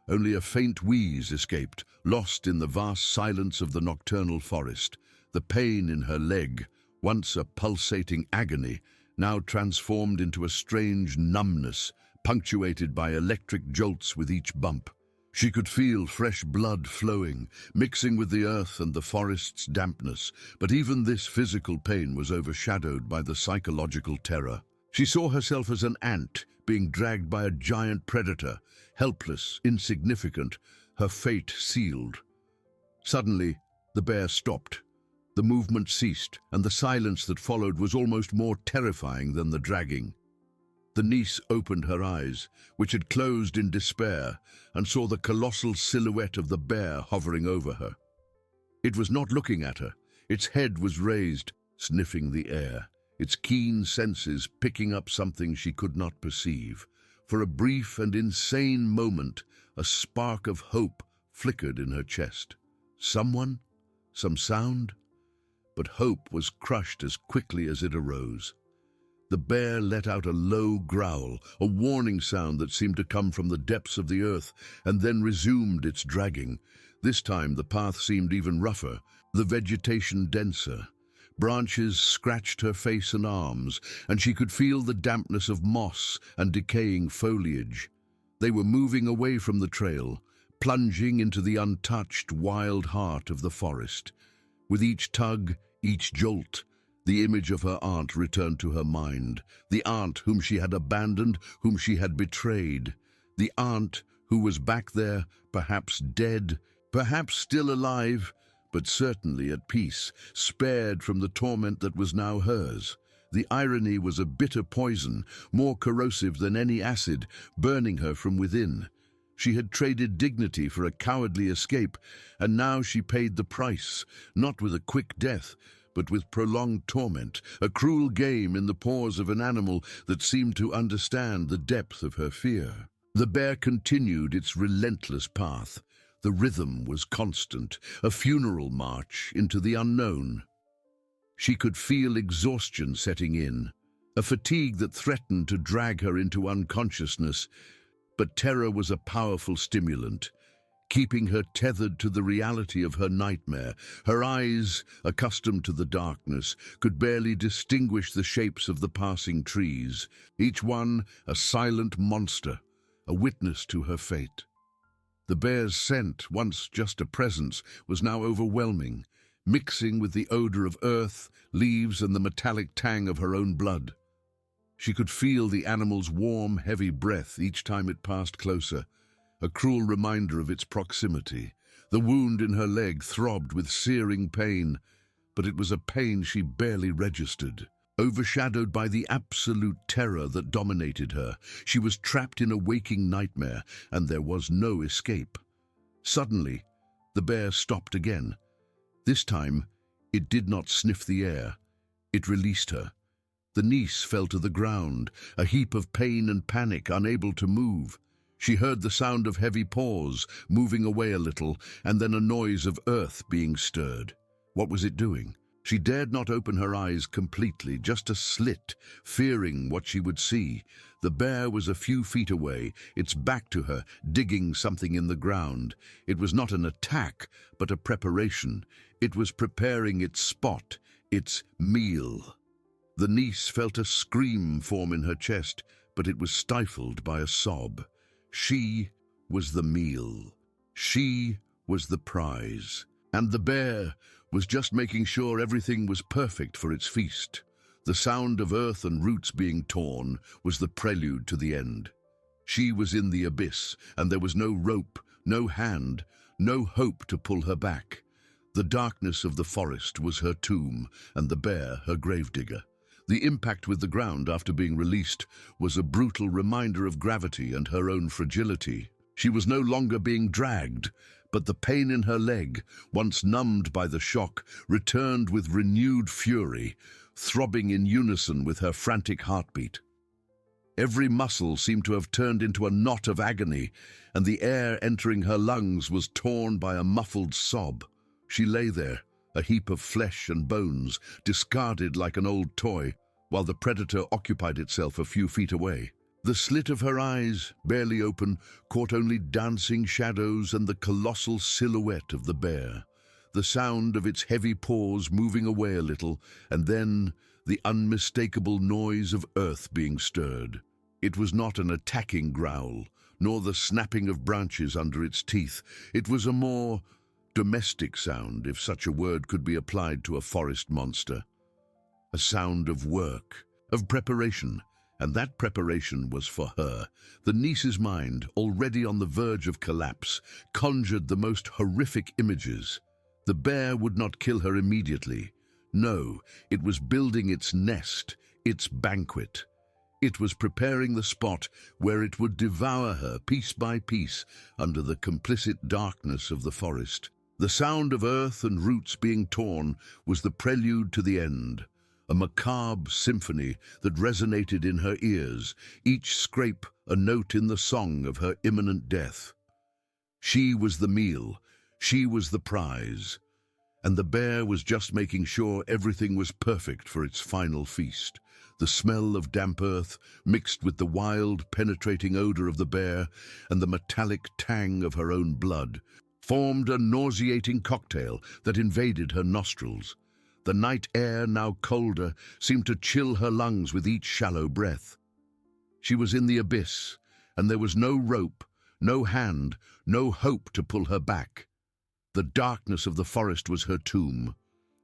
Speaker 1: Only a faint wheeze escaped, lost in the vast silence of the nocturnal forest. The pain in her leg, once a pulsating agony, now transformed into a strange numbness, punctuated by electric jolts with each bump. She could feel fresh blood flowing, mixing with the earth and the forest's dampness, but even this physical pain was overshadowed by the psychological terror. She saw herself as an ant being dragged by a giant predator, helpless, insignificant, her fate sealed. Suddenly, the bear stopped. The movement ceased, and the silence that followed was almost more terrifying than the dragging. The niece opened her eyes, which had closed in despair, and saw the colossal silhouette of the bear hovering over her. It was not looking at her. Its head was raised, sniffing the air, its keen senses picking up something she could not perceive. For a brief and insane moment, a spark of hope flickered in her chest. Someone? Some sound? But hope was crushed as quickly as it arose. The bear let out a low growl, a warning sound that seemed to come from the depths of the earth, and then resumed its dragging. This time the path seemed even rougher, the vegetation denser. Branches scratched her face and arms, and she could feel the dampness of moss and decaying foliage. They were moving away from the trail, plunging into the untouched, wild heart of the forest. With each tug, each jolt, the image of her aunt returned to her mind, the aunt whom she had abandoned, whom she had betrayed, the aunt who was back there, perhaps dead, perhaps still alive, but certainly at peace, spared from the torment that was now hers. The irony was a bitter poison, more corrosive than any acid, burning her from within. She had traded dignity for a cowardly escape, and now she paid the price, not with a quick death, but with prolonged torment, a cruel game in the paws of an animal that seemed to understand the depth of her fear. The bear continued its relentless path. The rhythm was constant, a funeral march into the unknown. She could feel exhaustion setting in, a fatigue that threatened to drag her into unconsciousness, but terror was a powerful stimulant, keeping her tethered to the reality of her nightmare. Her eyes, accustomed to the darkness, could barely distinguish the shapes of the passing trees, each one a silent monster, a witness to her fate. The bear's scent, once just a presence, was now overwhelming, mixing with the odor of earth, leaves, and the metallic tang of her own blood. She could feel the animal's warm, heavy breath each time it passed closer, a cruel reminder of its proximity. The wound in her leg throbbed with searing pain, but it was a pain she barely registered. Overshadowed by the absolute terror that dominated her, she was trapped in a waking nightmare, and there was no escape. Suddenly, the bear stopped again. This time, it did not sniff the air. It released her. The niece fell to the ground, a heap of pain and panic, unable to move. She heard the sound of heavy paws moving away a little, and then a noise of earth being stirred. What was it doing? She dared not open her eyes completely, just a slit, fearing what she would see. The bear was a few feet away, its back to her, digging something in the ground. It was not an attack, but a preparation. It was preparing its spot, its meal. The niece felt a scream form in her chest, but it was stifled by a sob. She was the meal. She was the prize. And the bear was just making sure everything was perfect for its feast. The sound of earth and roots being torn was the prelude to the end. She was in the abyss, and there was no rope, no hand, no hope to pull her back. The darkness of the forest was her tomb, and the bear her gravedigger. The impact with the ground after being released was a brutal reminder of gravity and her own fragility. She was no longer being dragged, but the pain in her leg, once numbed by the shock, returned with renewed fury, throbbing in unison with her frantic heartbeat. Every muscle seemed to have turned into a knot of agony, and the air entering her lungs was torn by a muffled sob. She lay there, a heap of flesh and bones, discarded like an old toy, while the predator occupied itself a few feet away. The slit of her eyes, barely open, caught only dancing shadows and the colossal silhouette of the bear. The sound of its heavy paws moving away a little, and then the unmistakable noise of earth being stirred. It was not an attacking growl, nor the snapping of branches under its teeth. It was a more domestic sound, if such a word could be applied to a forest monster. A sound of work, of preparation, and that preparation was for her. The niece's mind, already on the verge of collapse, conjured the most horrific images. The bear would not kill her immediately. No, it was building its nest, its banquet. It was preparing the spot where it would devour her piece by piece under the complicit darkness of the forest. The sound of earth and roots being torn was the prelude to the end, a macabre symphony that resonated in her ears, each scrape a note in the song of her imminent death. She was the meal, she was the prize, and the bear was just making sure everything was perfect for its final feast. The smell of damp earth, mixed with the wild, penetrating odor of the bear and the metallic tang of her own blood, formed a nauseating cocktail that invaded her nostrils. The night air, now colder, seemed to chill her lungs with each shallow breath. She was in the abyss, and there was no rope, no hand, no hope to pull her back. The darkness of the forest was her tomb,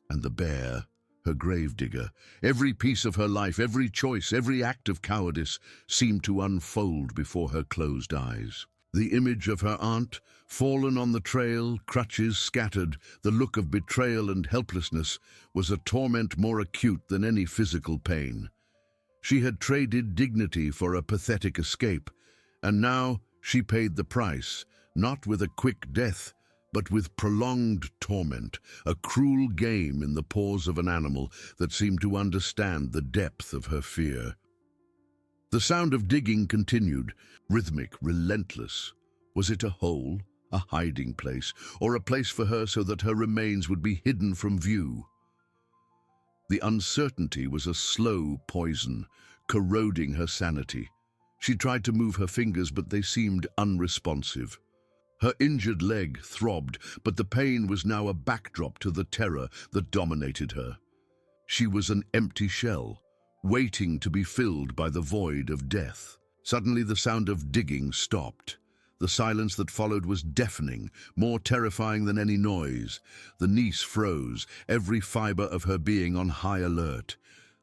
Speaker 1: and the bear, her gravedigger. Every piece of her life, every choice, every act of cowardice seemed to unfold before her closed eyes. The image of her aunt, fallen on the trail, crutches scattered, the look of betrayal and helplessness, was a torment more acute than any physical pain. She had traded dignity for a pathetic escape, and now she paid the price, not with a quick death, but with prolonged torment, a cruel game in the paws of an animal that seemed to understand the depth of her fear. The sound of digging continued, rhythmic, relentless. Was it a hole, a hiding place, or a place for her so that her remains would be hidden from view? The uncertainty was a slow poison, corroding her sanity. She tried to move her fingers, but they seemed unresponsive. Her injured leg throbbed, but the pain was now a backdrop to the terror that dominated her. She was an empty shell, waiting to be filled by the void of death. Suddenly the sound of digging stopped. The silence that followed was deafening, more terrifying than any noise. The niece froze, every fiber of her being on high alert.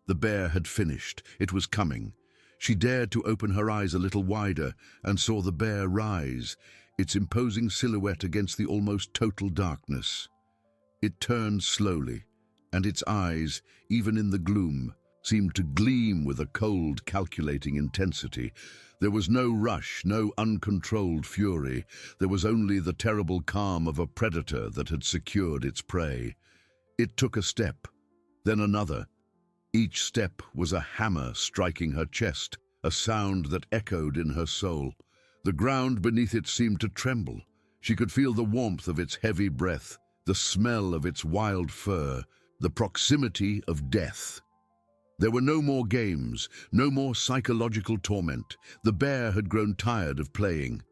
Speaker 1: The bear had finished. It was coming. She dared to open her eyes a little wider and saw the bear rise, its imposing silhouette against the almost total darkness. It turned slowly, and its eyes, even in the gloom, seemed to gleam with a cold, calculating intensity. There was no rush, no uncontrolled fury. There was only the terrible calm of a predator that had secured its prey. It took a step, then another. Each step was a hammer striking her chest, a sound that echoed in her soul. The ground beneath it seemed to tremble. She could feel the warmth of its heavy breath, the smell of its wild fur, the proximity of death. There were no more games, no more psychological torment. The bear had grown tired of playing.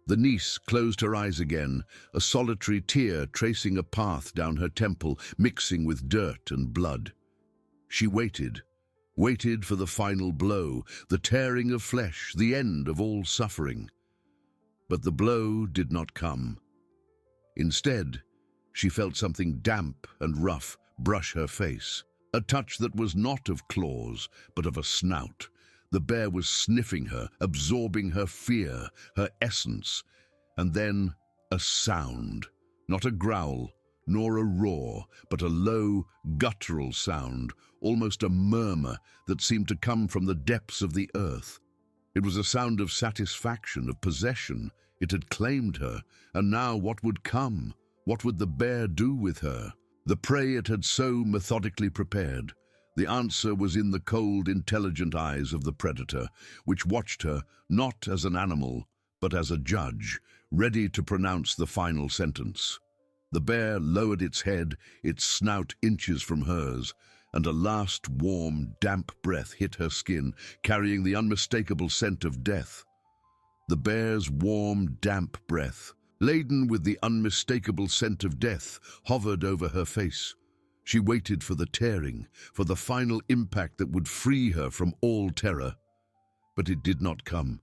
Speaker 1: The niece closed her eyes again, a solitary tear tracing a path down her temple, mixing with dirt and blood. She waited for the final blow, the tearing of flesh, the end of all suffering. But the blow did not come. Instead, she felt something damp and rough brush her face, a touch that was not of claws, but of a snout. The bear was sniffing her, absorbing her fear, her essence, and then a sound, not a growl, nor a roar, but a low, guttural sound, almost a murmur that seemed to come from the depths of the earth. It was a sound of satisfaction, of possession. It had claimed her, and now what would come? What would the bear do with her? The prey it had so methodically prepared. The answer was in the cold, intelligent eyes of the predator, which watched her not as an animal, but as a judge, ready to pronounce the final sentence. The bear lowered its head, its snout inches from hers, and a last warm, damp breath hit her skin, carrying the unmistakable scent of death. The bear's warm, damp breath, laden with the unmistakable scent of death, hovered over her face. She waited for the tearing, for the final impact that would free her from all terror. But it did not come.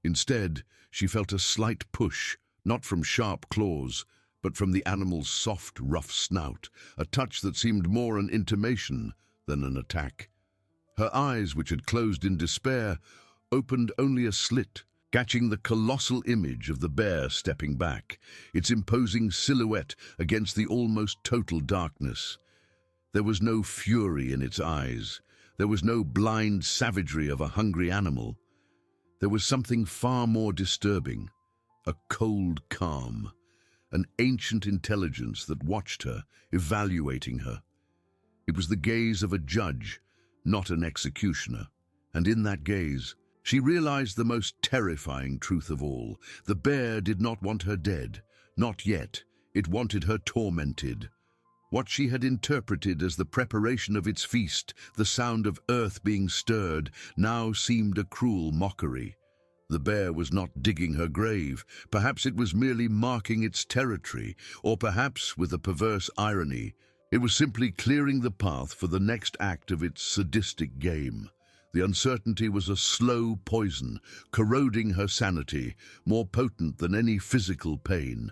Speaker 1: Instead, she felt a slight push, not from sharp claws, but from the animal's soft, rough snout, a touch that seemed more an intimation than an attack. Her eyes, which had closed in despair, opened only a slit, catching the colossal image of the bear stepping back, its imposing silhouette against the almost total darkness. There was no fury in its eyes. There was no blind savagery of a hungry animal. There was something far more disturbing, a cold calm, an ancient intelligence that watched her, evaluating her. It was the gaze of a judge, not an executioner, and in that gaze, she realized the most terrifying truth of all. The bear did not want her dead, not yet. It wanted her tormented. What she had interpreted as the preparation of its feast, the sound of earth being stirred, now seemed a cruel mockery. The bear was not digging her grave. Perhaps it was merely marking its territory, or perhaps, with a perverse irony, it was simply clearing the path for the next act of its sadistic game. The uncertainty was a slow poison, corroding her sanity, more potent than any physical pain.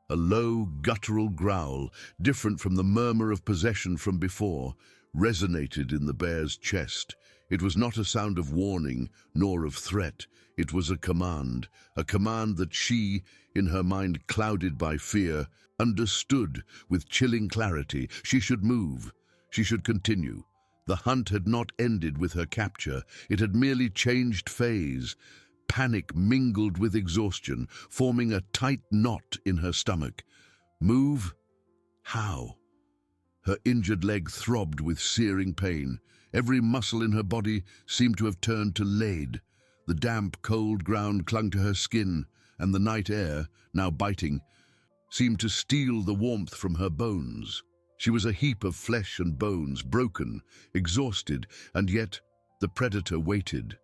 Speaker 1: A low, guttural growl, different from the murmur of possession from before, resonated in the bear's chest. It was not a sound of warning, nor of threat. It was a command that she, in her mind clouded by fear, understood with chilling clarity. She should move. She should continue. The hunt had not ended with her capture. It had merely changed phase. Panic mingled with exhaustion, forming a tight knot in her stomach. Move? How? Her injured leg throbbed with searing pain. Every muscle in her body seemed to have turned to lead. The damp, cold ground clung to her skin, and the night air, now biting, seemed to steal the warmth from her bones. She was a heap of flesh and bones, broken, exhausted, and yet the predator waited.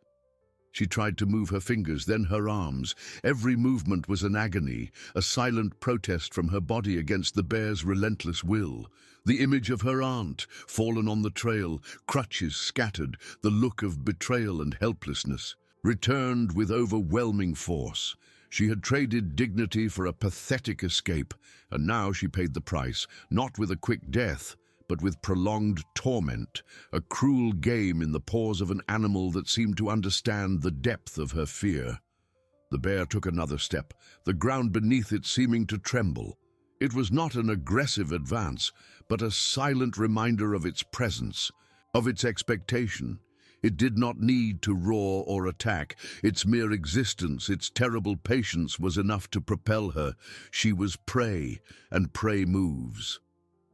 Speaker 1: She tried to move her fingers, then her arms. Every movement was an agony, a silent protest from her body against the bear's relentless will. The image of her aunt, fallen on the trail, crutches scattered, the look of betrayal and helplessness, returned with overwhelming force. She had traded dignity for a pathetic escape, and now she paid the price, not with a quick death, but with prolonged torment, a cruel game in the paws of an animal that seemed to understand the depth of her fear. The bear took another step, the ground beneath it seeming to tremble. It was not an aggressive advance, but a silent reminder of its presence, of its expectation. It did not need to roar or attack. Its mere existence, its terrible patience was enough to propel her. She was prey, and prey moves.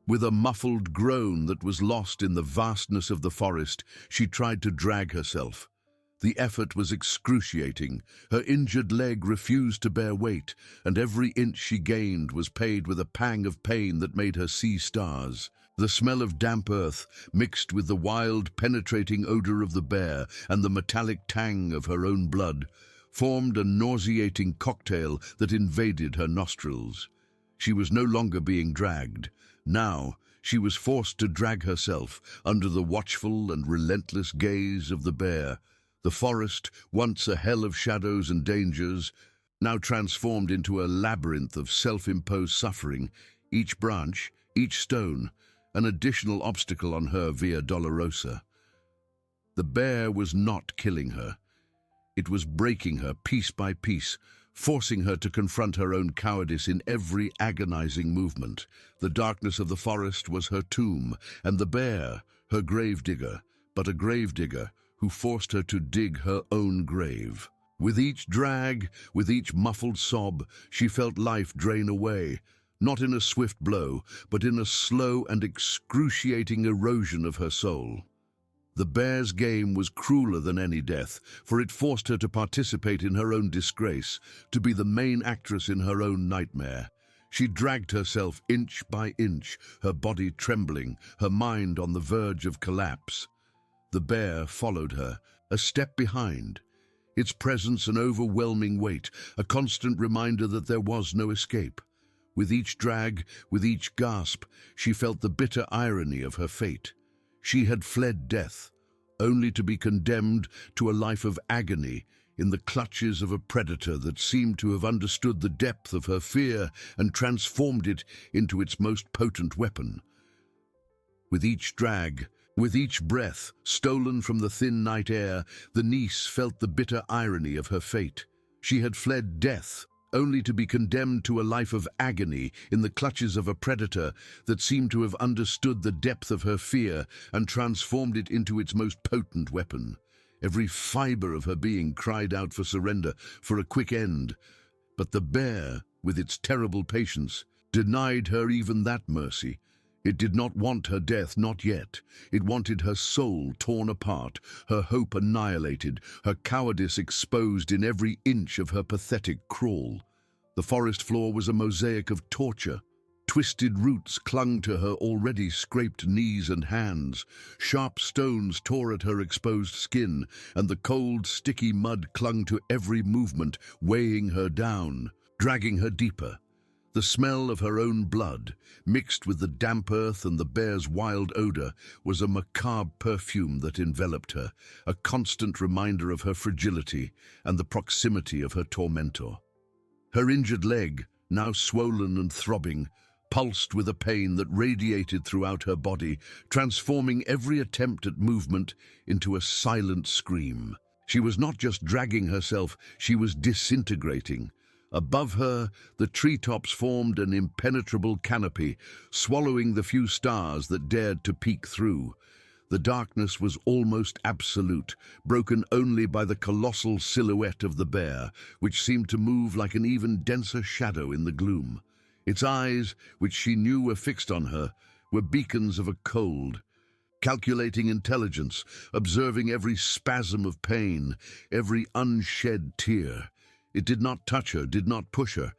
Speaker 1: With a muffled groan that was lost in the vastness of the forest, she tried to drag herself. The effort was excruciating. Her injured leg refused to bear weight, and every inch she gained was paid with a pang of pain that made her see stars. The smell of damp earth, mixed with the wild, penetrating odor of the bear and the metallic tang of her own blood, formed a nauseating cocktail that invaded her nostrils. She was no longer being dragged. Now, she was forced to drag herself under the watchful and relentless gaze of the bear. The forest, once a hell of shadows and dangers, now transformed into a labyrinth of self-imposed suffering, each branch, each stone, an additional obstacle on her Via Dolorosa. The bear was not killing her. It was breaking her piece by piece, forcing her to confront her own cowardice in every agonizing movement. The darkness of the forest was her tomb, and the bear, her gravedigger, but a gravedigger who forced her to dig her own grave. With each drag, with each muffled sob, she felt life drain away, not in a swift blow, but in a slow and excruciating erosion of her soul. The bear's game was crueler than any death, for it forced her to participate in her own disgrace, to be the main actress in her own nightmare. She dragged herself inch by inch, her body trembling, her mind on the verge of collapse. The bear followed her, a step behind, its presence an overwhelming weight, a constant reminder that there was no escape. With each drag, with each gasp, she felt the bitter irony of her fate. She had fled death, only to be condemned to a life of agony in the clutches of a predator that seemed to have understood the depth of her fear and transformed it into its most potent weapon. With each drag, with each breath, stolen from the thin night air, the niece felt the bitter irony of her fate. She had fled death, only to be condemned to a life of agony in the clutches of a predator that seemed to have understood the depth of her fear and transformed it into its most potent weapon. Every fiber of her being cried out for surrender, for a quick end. But the bear, with its terrible patience, denied her even that mercy. It did not want her death, not yet. It wanted her soul torn apart, her hope annihilated, her cowardice exposed in every inch of her pathetic crawl. The forest floor was a mosaic of torture. Twisted roots clung to her already scraped knees and hands. Sharp stones tore at her exposed skin, and the cold, sticky mud clung to every movement, weighing her down, dragging her deeper. The smell of her own blood, mixed with the damp earth and the bear's wild odor, was a macabre perfume that enveloped her, a constant reminder of her fragility and the proximity of her tormentor. Her injured leg, now swollen and throbbing, pulsed with a pain that radiated throughout her body, transforming every attempt at movement into a silent scream. She was not just dragging herself, she was disintegrating. Above her, the treetops formed an impenetrable canopy, swallowing the few stars that dared to peek through. The darkness was almost absolute, broken only by the colossal silhouette of the bear, which seemed to move like an even denser shadow in the gloom. Its eyes, which she knew were fixed on her, were beacons of a cold, calculating intelligence, observing every spasm of pain, every unshed tear. It did not touch her, did not push her,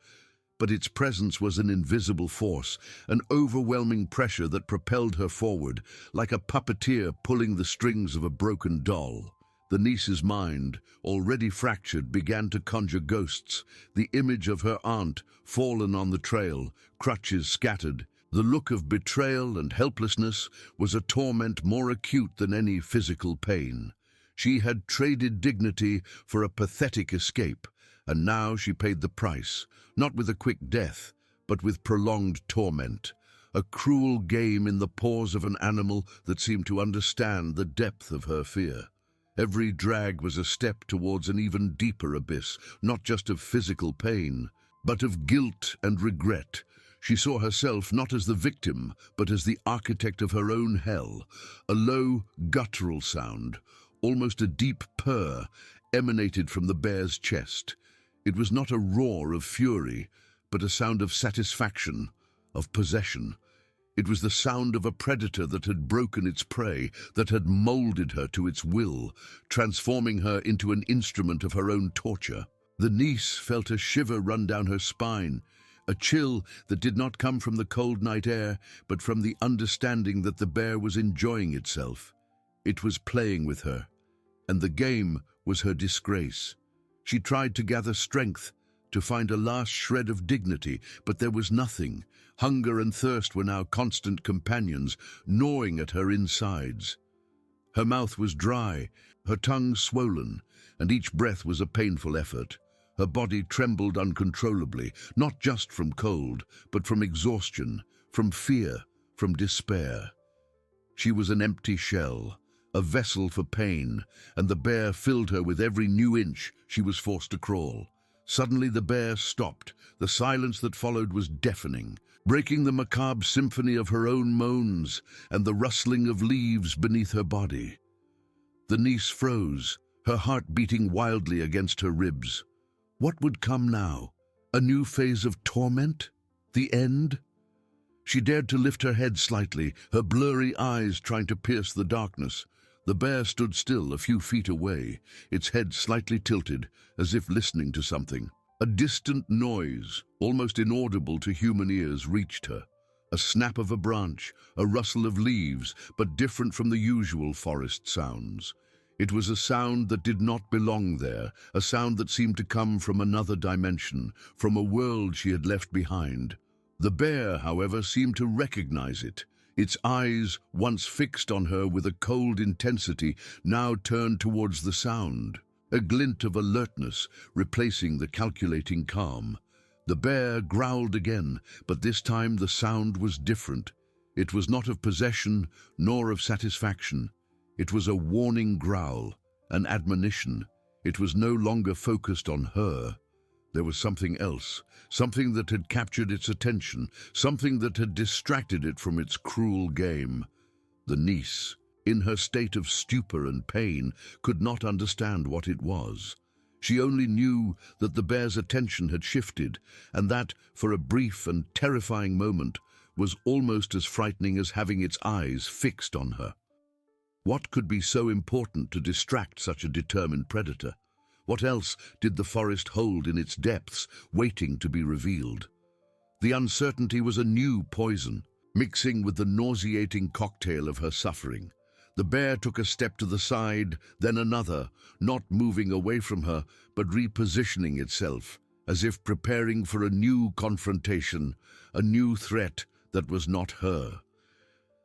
Speaker 1: but its presence was an invisible force, an overwhelming pressure that propelled her forward, like a puppeteer pulling the strings of a broken doll. The niece's mind, already fractured, began to conjure ghosts, the image of her aunt, fallen on the trail, crutches scattered. The look of betrayal and helplessness was a torment more acute than any physical pain. She had traded dignity for a pathetic escape, and now she paid the price, not with a quick death, but with prolonged torment. a cruel game in the paws of an animal that seemed to understand the depth of her fear. Every drag was a step towards an even deeper abyss, not just of physical pain, but of guilt and regret. She saw herself not as the victim, but as the architect of her own hell. A low, guttural sound, almost a deep purr, emanated from the bear's chest. It was not a roar of fury, but a sound of satisfaction, of possession. It was the sound of a predator that had broken its prey, that had molded her to its will, transforming her into an instrument of her own torture. The niece felt a shiver run down her spine, a chill that did not come from the cold night air, but from the understanding that the bear was enjoying itself. It was playing with her, and the game was her disgrace. She tried to gather strength, to find a last shred of dignity, but there was nothing. Hunger and thirst were now constant companions, gnawing at her insides. Her mouth was dry, her tongue swollen, and each breath was a painful effort. Her body trembled uncontrollably, not just from cold, but from exhaustion, from fear, from despair. She was an empty shell, a vessel for pain, and the bear filled her with every new inch she was forced to crawl. Suddenly the bear stopped. The silence that followed was deafening, breaking the macabre symphony of her own moans and the rustling of leaves beneath her body. The niece froze, her heart beating wildly against her ribs. What would come now? A new phase of torment? The end? She dared to lift her head slightly, her blurry eyes trying to pierce the darkness. The bear stood still a few feet away, its head slightly tilted, as if listening to something. A distant noise, almost inaudible to human ears, reached her. A snap of a branch, a rustle of leaves, but different from the usual forest sounds. It was a sound that did not belong there, a sound that seemed to come from another dimension, from a world she had left behind. The bear, however, seemed to recognize it. Its eyes, once fixed on her with a cold intensity, now turned towards the sound, a glint of alertness replacing the calculating calm. The bear growled again, but this time the sound was different. It was not of possession nor of satisfaction. It was a warning growl, an admonition. It was no longer focused on her. There was something else, something that had captured its attention, something that had distracted it from its cruel game. The niece, in her state of stupor and pain, could not understand what it was. She only knew that the bear's attention had shifted, and that, for a brief and terrifying moment, was almost as frightening as having its eyes fixed on her. What could be so important to distract such a determined predator? What else did the forest hold in its depths, waiting to be revealed? The uncertainty was a new poison, mixing with the nauseating cocktail of her suffering. The bear took a step to the side, then another, not moving away from her, but repositioning itself, as if preparing for a new confrontation, a new threat that was not her.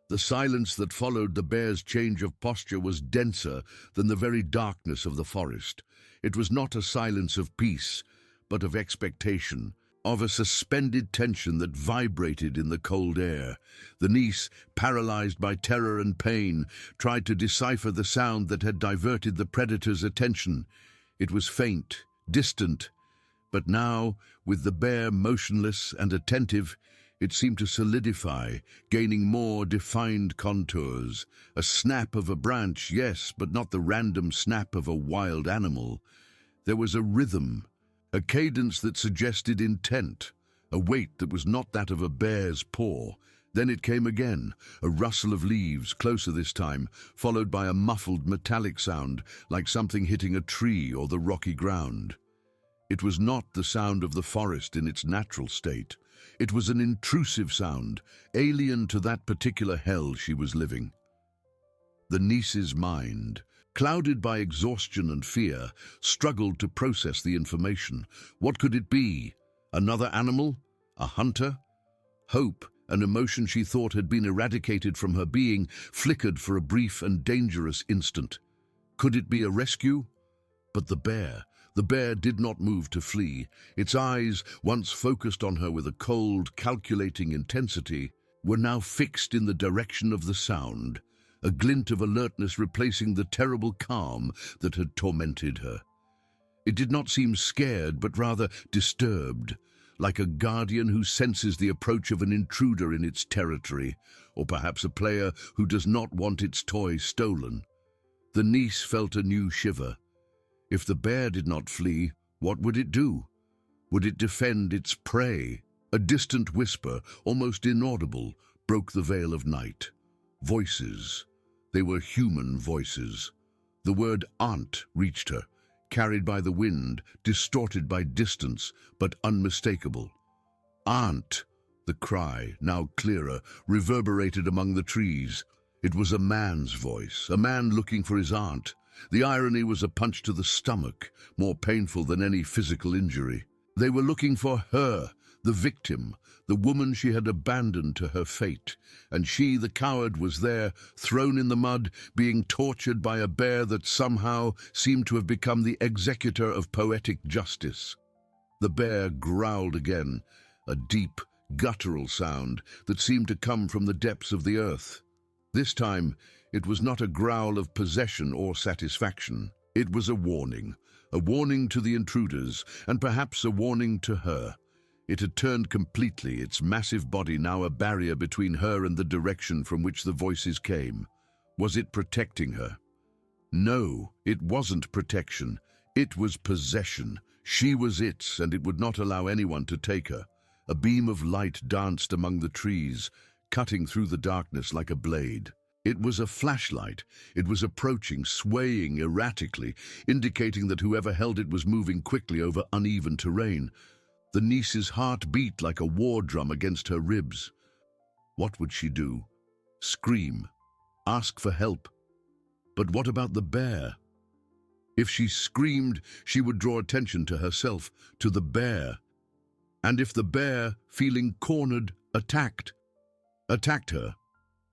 Speaker 1: The silence that followed the bear's change of posture was denser than the very darkness of the forest. It was not a silence of peace, but of expectation, of a suspended tension that vibrated in the cold air. The niece, paralyzed by terror and pain, tried to decipher the sound that had diverted the predator's attention. It was faint, distant, but now, with the bear motionless and attentive, it seemed to solidify, gaining more defined contours. A snap of a branch, yes, but not the random snap of a wild animal. There was a rhythm, a cadence that suggested intent, a weight that was not that of a bear's paw. Then it came again, a rustle of leaves, closer this time, followed by a muffled metallic sound, like something hitting a tree or the rocky ground. It was not the sound of the forest in its natural state. It was an intrusive sound, alien to that particular hell she was living. The niece's mind, clouded by exhaustion and fear, struggled to process the information. What could it be? Another animal? A hunter? Hope, an emotion she thought had been eradicated from her being, flickered for a brief and dangerous instant. Could it be a rescue? But the bear did not move to flee. Its eyes, once focused on her with a cold, calculating intensity, were now fixed in the direction of the sound, a glint of alertness replacing the terrible calm that had tormented her. It did not seem scared, but rather disturbed, like a guardian who senses the approach of an intruder in its territory, or perhaps a player who does not want its toy stolen. The niece felt a new shiver. If the bear did not flee, what would it do? Would it defend its prey? A distant whisper, almost inaudible, broke the veil of night. Voices. They were human voices. The word aunt reached her, carried by the wind, distorted by distance, but unmistakable. Aunt! The cry, now clearer, reverberated among the trees. It was a man's voice, a man looking for his aunt. The irony was a punch to the stomach, more painful than any physical injury. They were looking for her, the victim, the woman she had abandoned to her fate, and she, the coward, was there, thrown in the mud, being tortured by a bear that somehow seemed to have become the executor of poetic justice. The bear growled again, a deep, guttural sound that seemed to come from the depths of the earth. This time, it was not a growl of possession or satisfaction. It was a warning to the intruders, and perhaps a warning to her. It had turned completely, its massive body now a barrier between her and the direction from which the voices came. Was it protecting her? No, it wasn't protection. It was possession. She was it, and it would not allow anyone to take her. A beam of light danced among the trees, cutting through the darkness like a blade. It was a flashlight. It was approaching, swaying erratically, indicating that whoever held it was moving quickly over uneven terrain. The niece's heart beat like a war drum against her ribs. What would she do? Scream? Ask for help? But what about the bear? If she screamed, she would draw attention to herself, to the bear. And if the bear, feeling cornered, attacked her,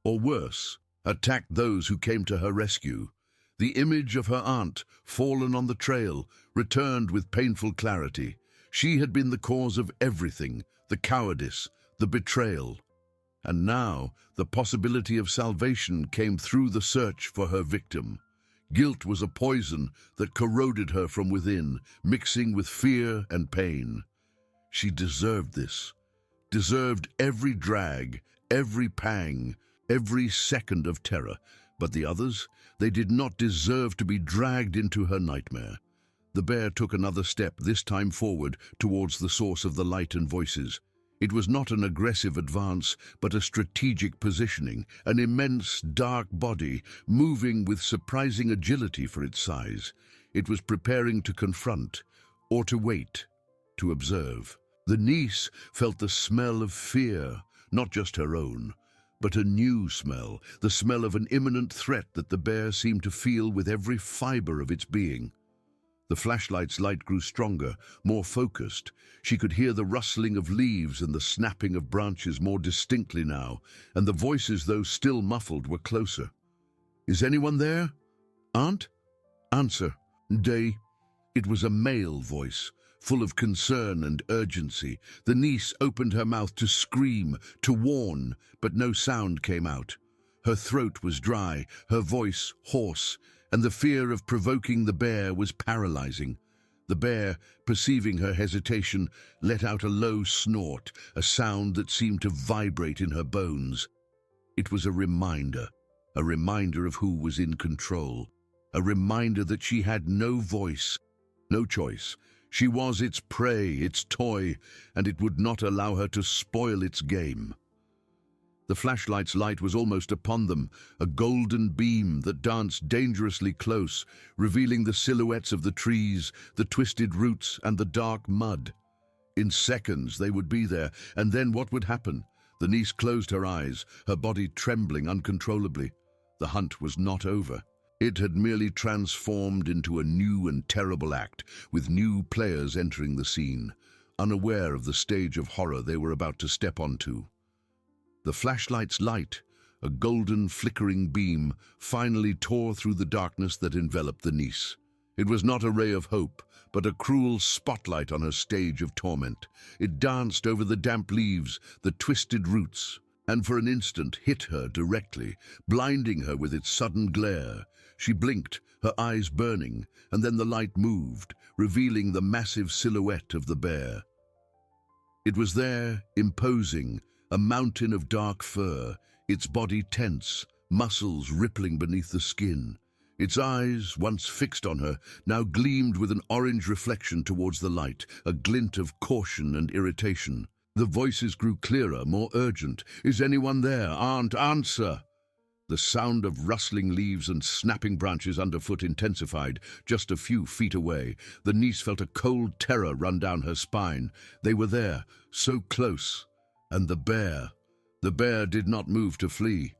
Speaker 1: or worse, attacked those who came to her rescue, the image of her aunt, fallen on the trail, returned with painful clarity. She had been the cause of everything, the cowardice, the betrayal. And now the possibility of salvation came through the search for her victim. Guilt was a poison that corroded her from within, mixing with fear and pain. She deserved this, deserved every drag, every pang, every second of terror. But the others, they did not deserve to be dragged into her nightmare. The bear took another step, this time forward, towards the source of the light and voices. It was not an aggressive advance, but a strategic positioning, an immense, dark body, moving with surprising agility for its size. It was preparing to confront, or to wait, to observe. The niece felt the smell of fear, not just her own, but a new smell, the smell of an imminent threat that the bear seemed to feel with every fiber of its being. The flashlight's light grew stronger, more focused. She could hear the rustling of leaves and the snapping of branches more distinctly now, and the voices, though still muffled, were closer. "Is anyone there? Aunt? Answer. Day." It was a male voice, full of concern and urgency. The niece opened her mouth to scream, to warn, but no sound came out. Her throat was dry, her voice hoarse, and the fear of provoking the bear was paralyzing. The bear, perceiving her hesitation, let out a low snort, a sound that seemed to vibrate in her bones. It was a reminder of who was in control, a reminder that she had no voice, no choice. She was its prey, its toy, and it would not allow her to spoil its game. The flashlight's light was almost upon them, a golden beam that danced dangerously close, revealing the silhouettes of the trees, the twisted roots, and the dark mud. In seconds they would be there, and then what would happen? The niece closed her eyes, her body trembling uncontrollably. The hunt was not over. It had merely transformed into a new and terrible act, with new players entering the scene, unaware of the stage of horror they were about to step onto. The flashlight's light, a golden flickering beam, finally tore through the darkness that enveloped the niece. It was not a ray of hope, but a cruel spotlight on her stage of torment. It danced over the damp leaves, the twisted roots, and for an instant hit her directly, blinding her with its sudden glare. She blinked, her eyes burning, and then the light moved, revealing the massive silhouette of the bear. It was there, imposing, a mountain of dark fur, its body tense, muscles rippling beneath the skin. Its eyes, once fixed on her, now gleamed with an orange reflection towards the light, a glint of caution and irritation. The voices grew clearer, more urgent. "Is anyone there? Aunt, answer!" The sound of rustling leaves and snapping branches underfoot intensified. Just a few feet away, the niece felt a cold terror run down her spine. They were there, so close. And the bear did not move to flee.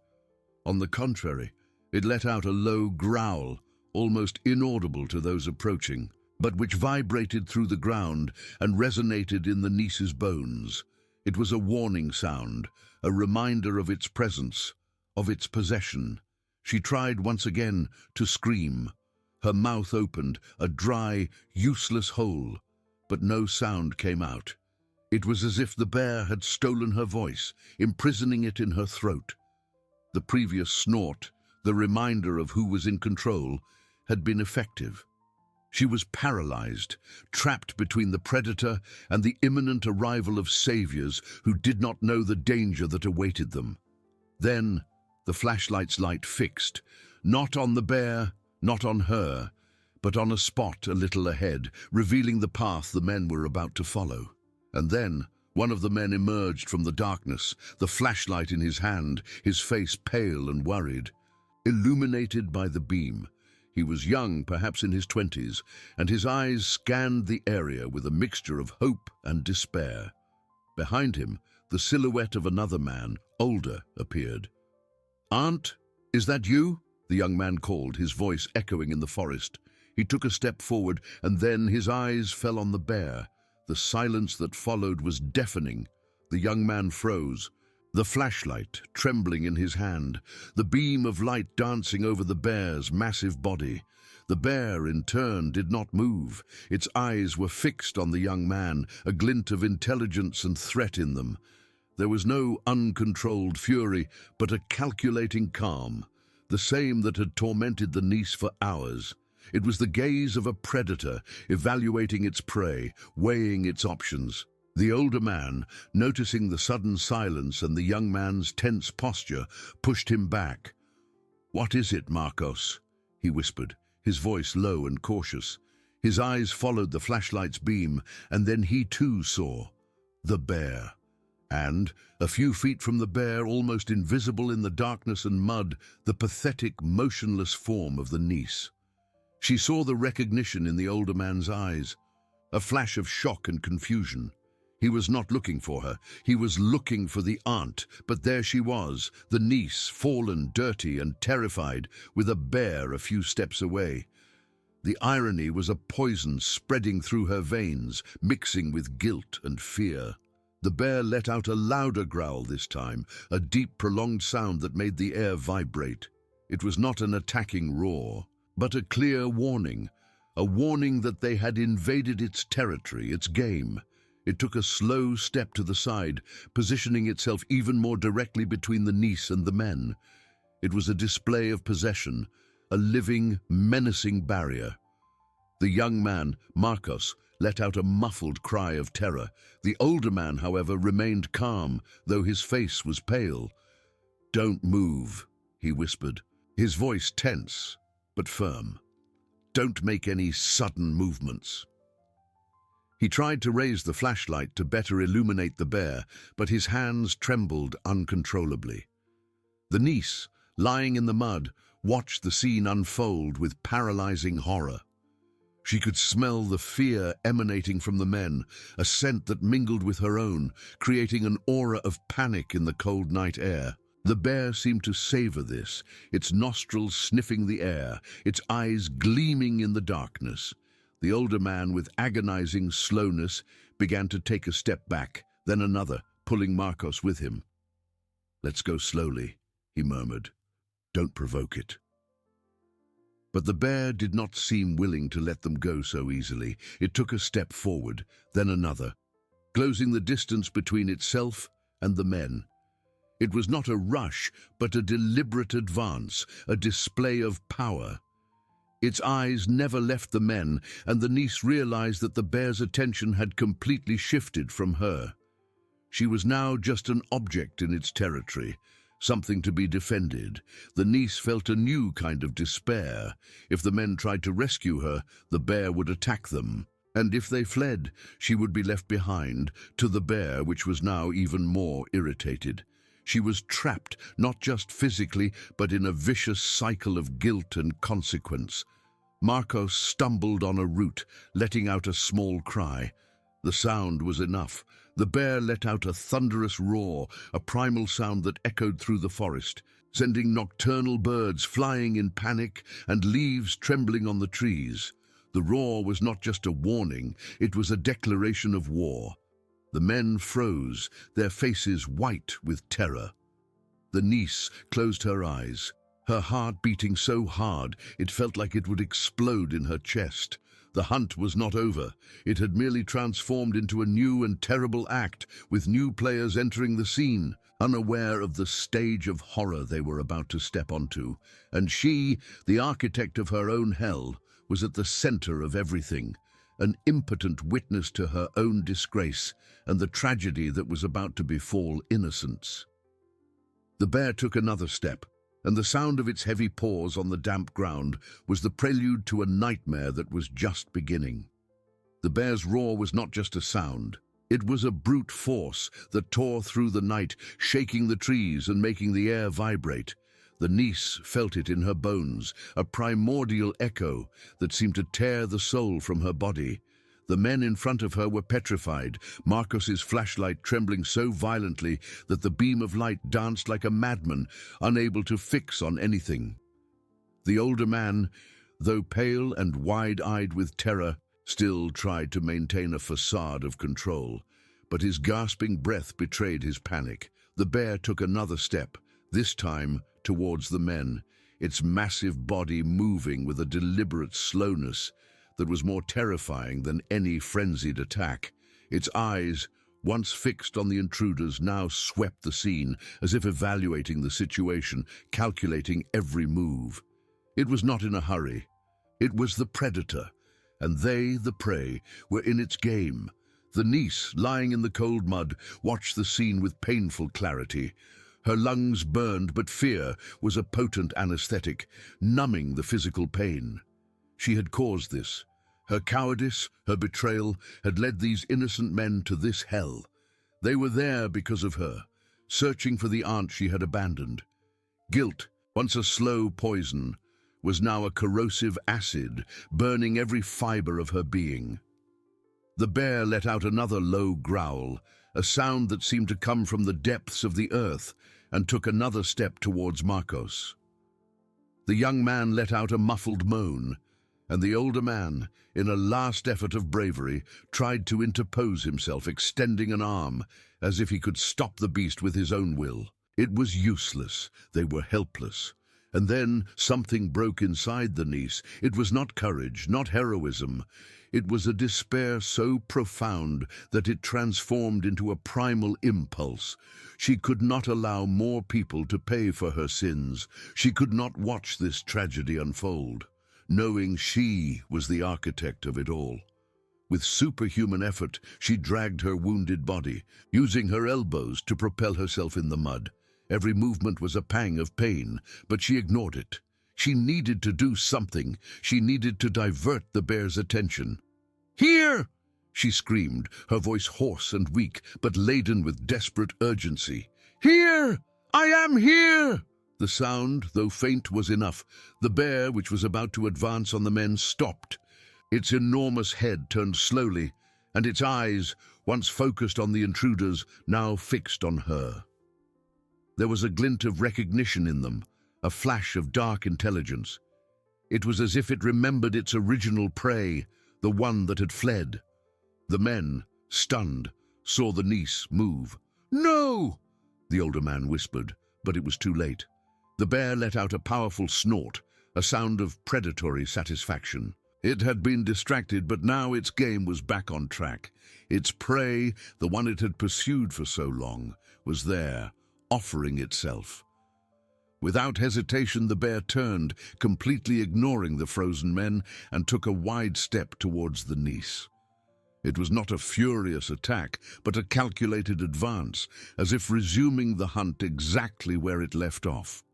Speaker 1: On the contrary, it let out a low growl, almost inaudible to those approaching, but which vibrated through the ground and resonated in the niece's bones. It was a warning sound, a reminder of its presence, of its possession. She tried once again to scream. Her mouth opened, a dry, useless hole, but no sound came out. It was as if the bear had stolen her voice, imprisoning it in her throat. The previous snort, the reminder of who was in control, had been effective. She was paralyzed, trapped between the predator and the imminent arrival of saviors who did not know the danger that awaited them. Then, the flashlight's light fixed, not on the bear, not on her, but on a spot a little ahead, revealing the path the men were about to follow. And then, one of the men emerged from the darkness, the flashlight in his hand, his face pale and worried. Illuminated by the beam, he was young, perhaps in his 20s, and his eyes scanned the area with a mixture of hope and despair. Behind him, the silhouette of another man, older, appeared. "Aunt, is that you?" the young man called, his voice echoing in the forest. He took a step forward, and then his eyes fell on the bear. The silence that followed was deafening. The young man froze, the flashlight trembling in his hand, the beam of light dancing over the bear's massive body. The bear, in turn, did not move. Its eyes were fixed on the young man, a glint of intelligence and threat in them. There was no uncontrolled fury, but a calculating calm, the same that had tormented the niece for hours. It was the gaze of a predator, evaluating its prey, weighing its options. The older man, noticing the sudden silence and the young man's tense posture, pushed him back. "What is it, Marcos?" he whispered, his voice low and cautious. His eyes followed the flashlight's beam, and then he too saw the bear. And, a few feet from the bear, almost invisible in the darkness and mud, the pathetic, motionless form of the niece. She saw the recognition in the older man's eyes, a flash of shock and confusion. He was not looking for her. He was looking for the aunt, but there she was, the niece, fallen, dirty, and terrified, with a bear a few steps away. The irony was a poison spreading through her veins, mixing with guilt and fear. The bear let out a louder growl this time, a deep, prolonged sound that made the air vibrate. It was not an attacking roar, but a clear warning, a warning that they had invaded its territory, its game. It took a slow step to the side, positioning itself even more directly between the niece and the men. It was a display of possession, a living, menacing barrier. The young man, Marcos, let out a muffled cry of terror. The older man, however, remained calm, though his face was pale. "Don't move," he whispered, his voice tense but firm. "Don't make any sudden movements." He tried to raise the flashlight to better illuminate the bear, but his hands trembled uncontrollably. The niece, lying in the mud, watched the scene unfold with paralyzing horror. She could smell the fear emanating from the men, a scent that mingled with her own, creating an aura of panic in the cold night air. The bear seemed to savor this, its nostrils sniffing the air, its eyes gleaming in the darkness. The older man, with agonizing slowness, began to take a step back, then another, pulling Marcos with him. "Let's go slowly," he murmured. "Don't provoke it." But the bear did not seem willing to let them go so easily. It took a step forward, then another, closing the distance between itself and the men. It was not a rush, but a deliberate advance, a display of power. Its eyes never left the men, and the niece realized that the bear's attention had completely shifted from her. She was now just an object in its territory, something to be defended. The niece felt a new kind of despair. If the men tried to rescue her, the bear would attack them. And if they fled, she would be left behind, to the bear, which was now even more irritated. She was trapped, not just physically, but in a vicious cycle of guilt and consequence. Marcos stumbled on a root, letting out a small cry. The sound was enough. The bear let out a thunderous roar, a primal sound that echoed through the forest, sending nocturnal birds flying in panic and leaves trembling on the trees. The roar was not just a warning, it was a declaration of war. The men froze, their faces white with terror. The niece closed her eyes, her heart beating so hard it felt like it would explode in her chest. The hunt was not over. It had merely transformed into a new and terrible act, with new players entering the scene, unaware of the stage of horror they were about to step onto. And she, the architect of her own hell, was at the center of everything, an impotent witness to her own disgrace and the tragedy that was about to befall innocents. The bear took another step, and the sound of its heavy paws on the damp ground was the prelude to a nightmare that was just beginning. The bear's roar was not just a sound. It was a brute force that tore through the night, shaking the trees and making the air vibrate. The niece felt it in her bones, a primordial echo that seemed to tear the soul from her body. The men in front of her were petrified, Marcos's flashlight trembling so violently that the beam of light danced like a madman, unable to fix on anything. The older man, though pale and wide-eyed with terror, still tried to maintain a facade of control, but his gasping breath betrayed his panic. The bear took another step, this time towards the men, its massive body moving with a deliberate slowness that was more terrifying than any frenzied attack. Its eyes, once fixed on the intruders, now swept the scene, as if evaluating the situation, calculating every move. It was not in a hurry. It was the predator, and they, the prey, were in its game. The niece, lying in the cold mud, watched the scene with painful clarity. Her lungs burned, but fear was a potent anesthetic, numbing the physical pain. She had caused this. Her cowardice, her betrayal, had led these innocent men to this hell. They were there because of her, searching for the aunt she had abandoned. Guilt, once a slow poison, was now a corrosive acid, burning every fiber of her being. The bear let out another low growl, a sound that seemed to come from the depths of the earth, and took another step towards Marcos. The young man let out a muffled moan, and the older man, in a last effort of bravery, tried to interpose himself, extending an arm, as if he could stop the beast with his own will. It was useless. They were helpless. And then something broke inside the niece. It was not courage, not heroism. It was a despair so profound that it transformed into a primal impulse. She could not allow more people to pay for her sins. She could not watch this tragedy unfold, knowing she was the architect of it all. With superhuman effort, she dragged her wounded body, using her elbows to propel herself in the mud. Every movement was a pang of pain, but she ignored it. She needed to do something. She needed to divert the bear's attention. "Here!" she screamed, her voice hoarse and weak, but laden with desperate urgency. "Here! I am here!" The sound, though faint, was enough. The bear, which was about to advance on the men, stopped. Its enormous head turned slowly, and its eyes, once focused on the intruders, now fixed on her. There was a glint of recognition in them, a flash of dark intelligence. It was as if it remembered its original prey, the one that had fled. The men, stunned, saw the niece move. "No!" the older man whispered, but it was too late. The bear let out a powerful snort, a sound of predatory satisfaction. It had been distracted, but now its game was back on track. Its prey, the one it had pursued for so long, was there, offering itself. Without hesitation, the bear turned, completely ignoring the frozen men, and took a wide step towards the niece. It was not a furious attack, but a calculated advance, as if resuming the hunt exactly where it left off.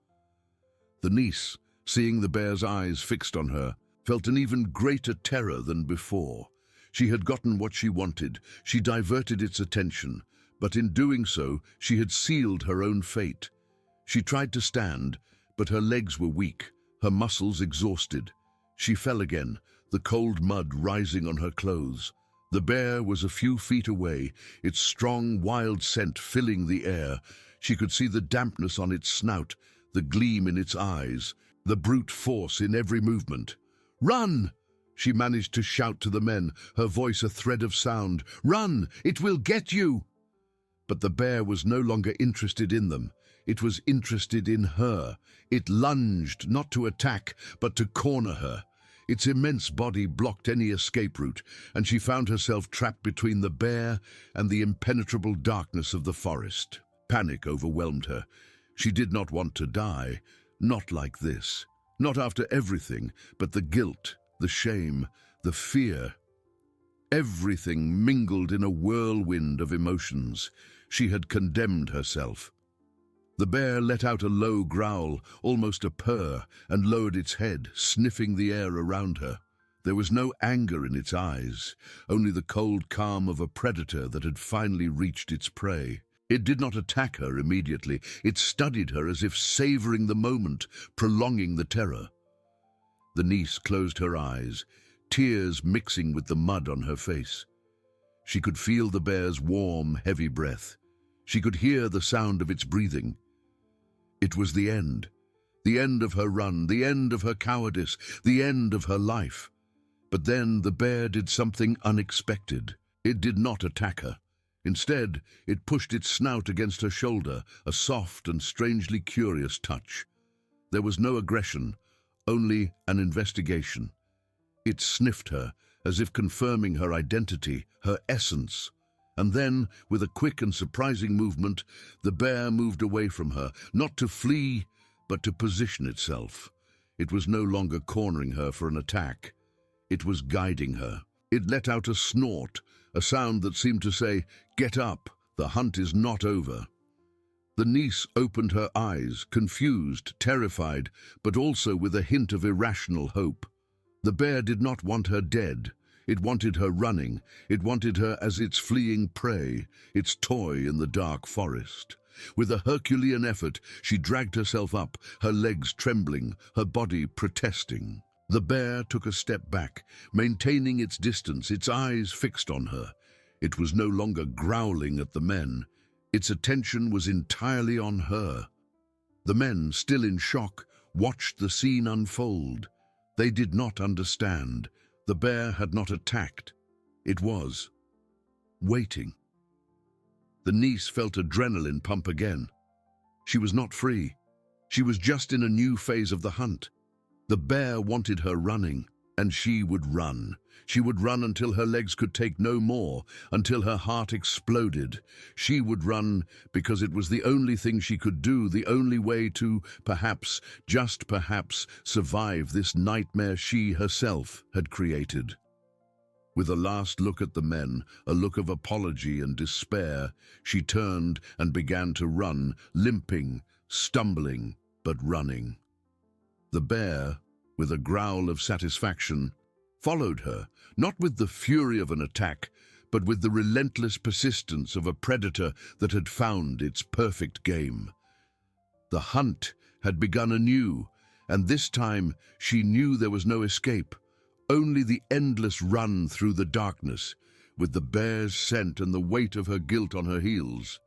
Speaker 1: The niece, seeing the bear's eyes fixed on her, felt an even greater terror than before. She had gotten what she wanted. She diverted its attention, but in doing so, she had sealed her own fate. She tried to stand, but her legs were weak, her muscles exhausted. She fell again, the cold mud rising on her clothes. The bear was a few feet away, its strong, wild scent filling the air. She could see the dampness on its snout, the gleam in its eyes, the brute force in every movement. "Run!" she managed to shout to the men, her voice a thread of sound. "Run! It will get you!" But the bear was no longer interested in them. It was interested in her. It lunged, not to attack, but to corner her. Its immense body blocked any escape route, and she found herself trapped between the bear and the impenetrable darkness of the forest. Panic overwhelmed her. She did not want to die. Not like this. Not after everything, but the guilt, the shame, the fear. Everything mingled in a whirlwind of emotions. She had condemned herself. The bear let out a low growl, almost a purr, and lowered its head, sniffing the air around her. There was no anger in its eyes, only the cold calm of a predator that had finally reached its prey. It did not attack her immediately. It studied her as if savoring the moment, prolonging the terror. The niece closed her eyes, tears mixing with the mud on her face. She could feel the bear's warm, heavy breath. She could hear the sound of its breathing. It was the end of her run, the end of her cowardice, the end of her life. But then the bear did something unexpected. It did not attack her. Instead, it pushed its snout against her shoulder, a soft and strangely curious touch. There was no aggression, only an investigation. It sniffed her, as if confirming her identity, her essence. And then, with a quick and surprising movement, the bear moved away from her, not to flee, but to position itself. It was no longer cornering her for an attack. It was guiding her. It let out a snort, a sound that seemed to say, "Get up, the hunt is not over." The niece opened her eyes, confused, terrified, but also with a hint of irrational hope. The bear did not want her dead. It wanted her running. It wanted her as its fleeing prey, its toy in the dark forest. With a Herculean effort, she dragged herself up, her legs trembling, her body protesting. The bear took a step back, maintaining its distance, its eyes fixed on her. It was no longer growling at the men. Its attention was entirely on her. The men, still in shock, watched the scene unfold. They did not understand. The bear had not attacked. It was waiting. The niece felt adrenaline pump again. She was not free. She was just in a new phase of the hunt. The bear wanted her running, and she would run. She would run until her legs could take no more, until her heart exploded. She would run because it was the only thing she could do, the only way to, perhaps, just perhaps, survive this nightmare she herself had created. With a last look at the men, a look of apology and despair, she turned and began to run, limping, stumbling, but running. The bear, with a growl of satisfaction, followed her, not with the fury of an attack, but with the relentless persistence of a predator that had found its perfect game. The hunt had begun anew, and this time she knew there was no escape, only the endless run through the darkness, with the bear's scent and the weight of her guilt on her heels.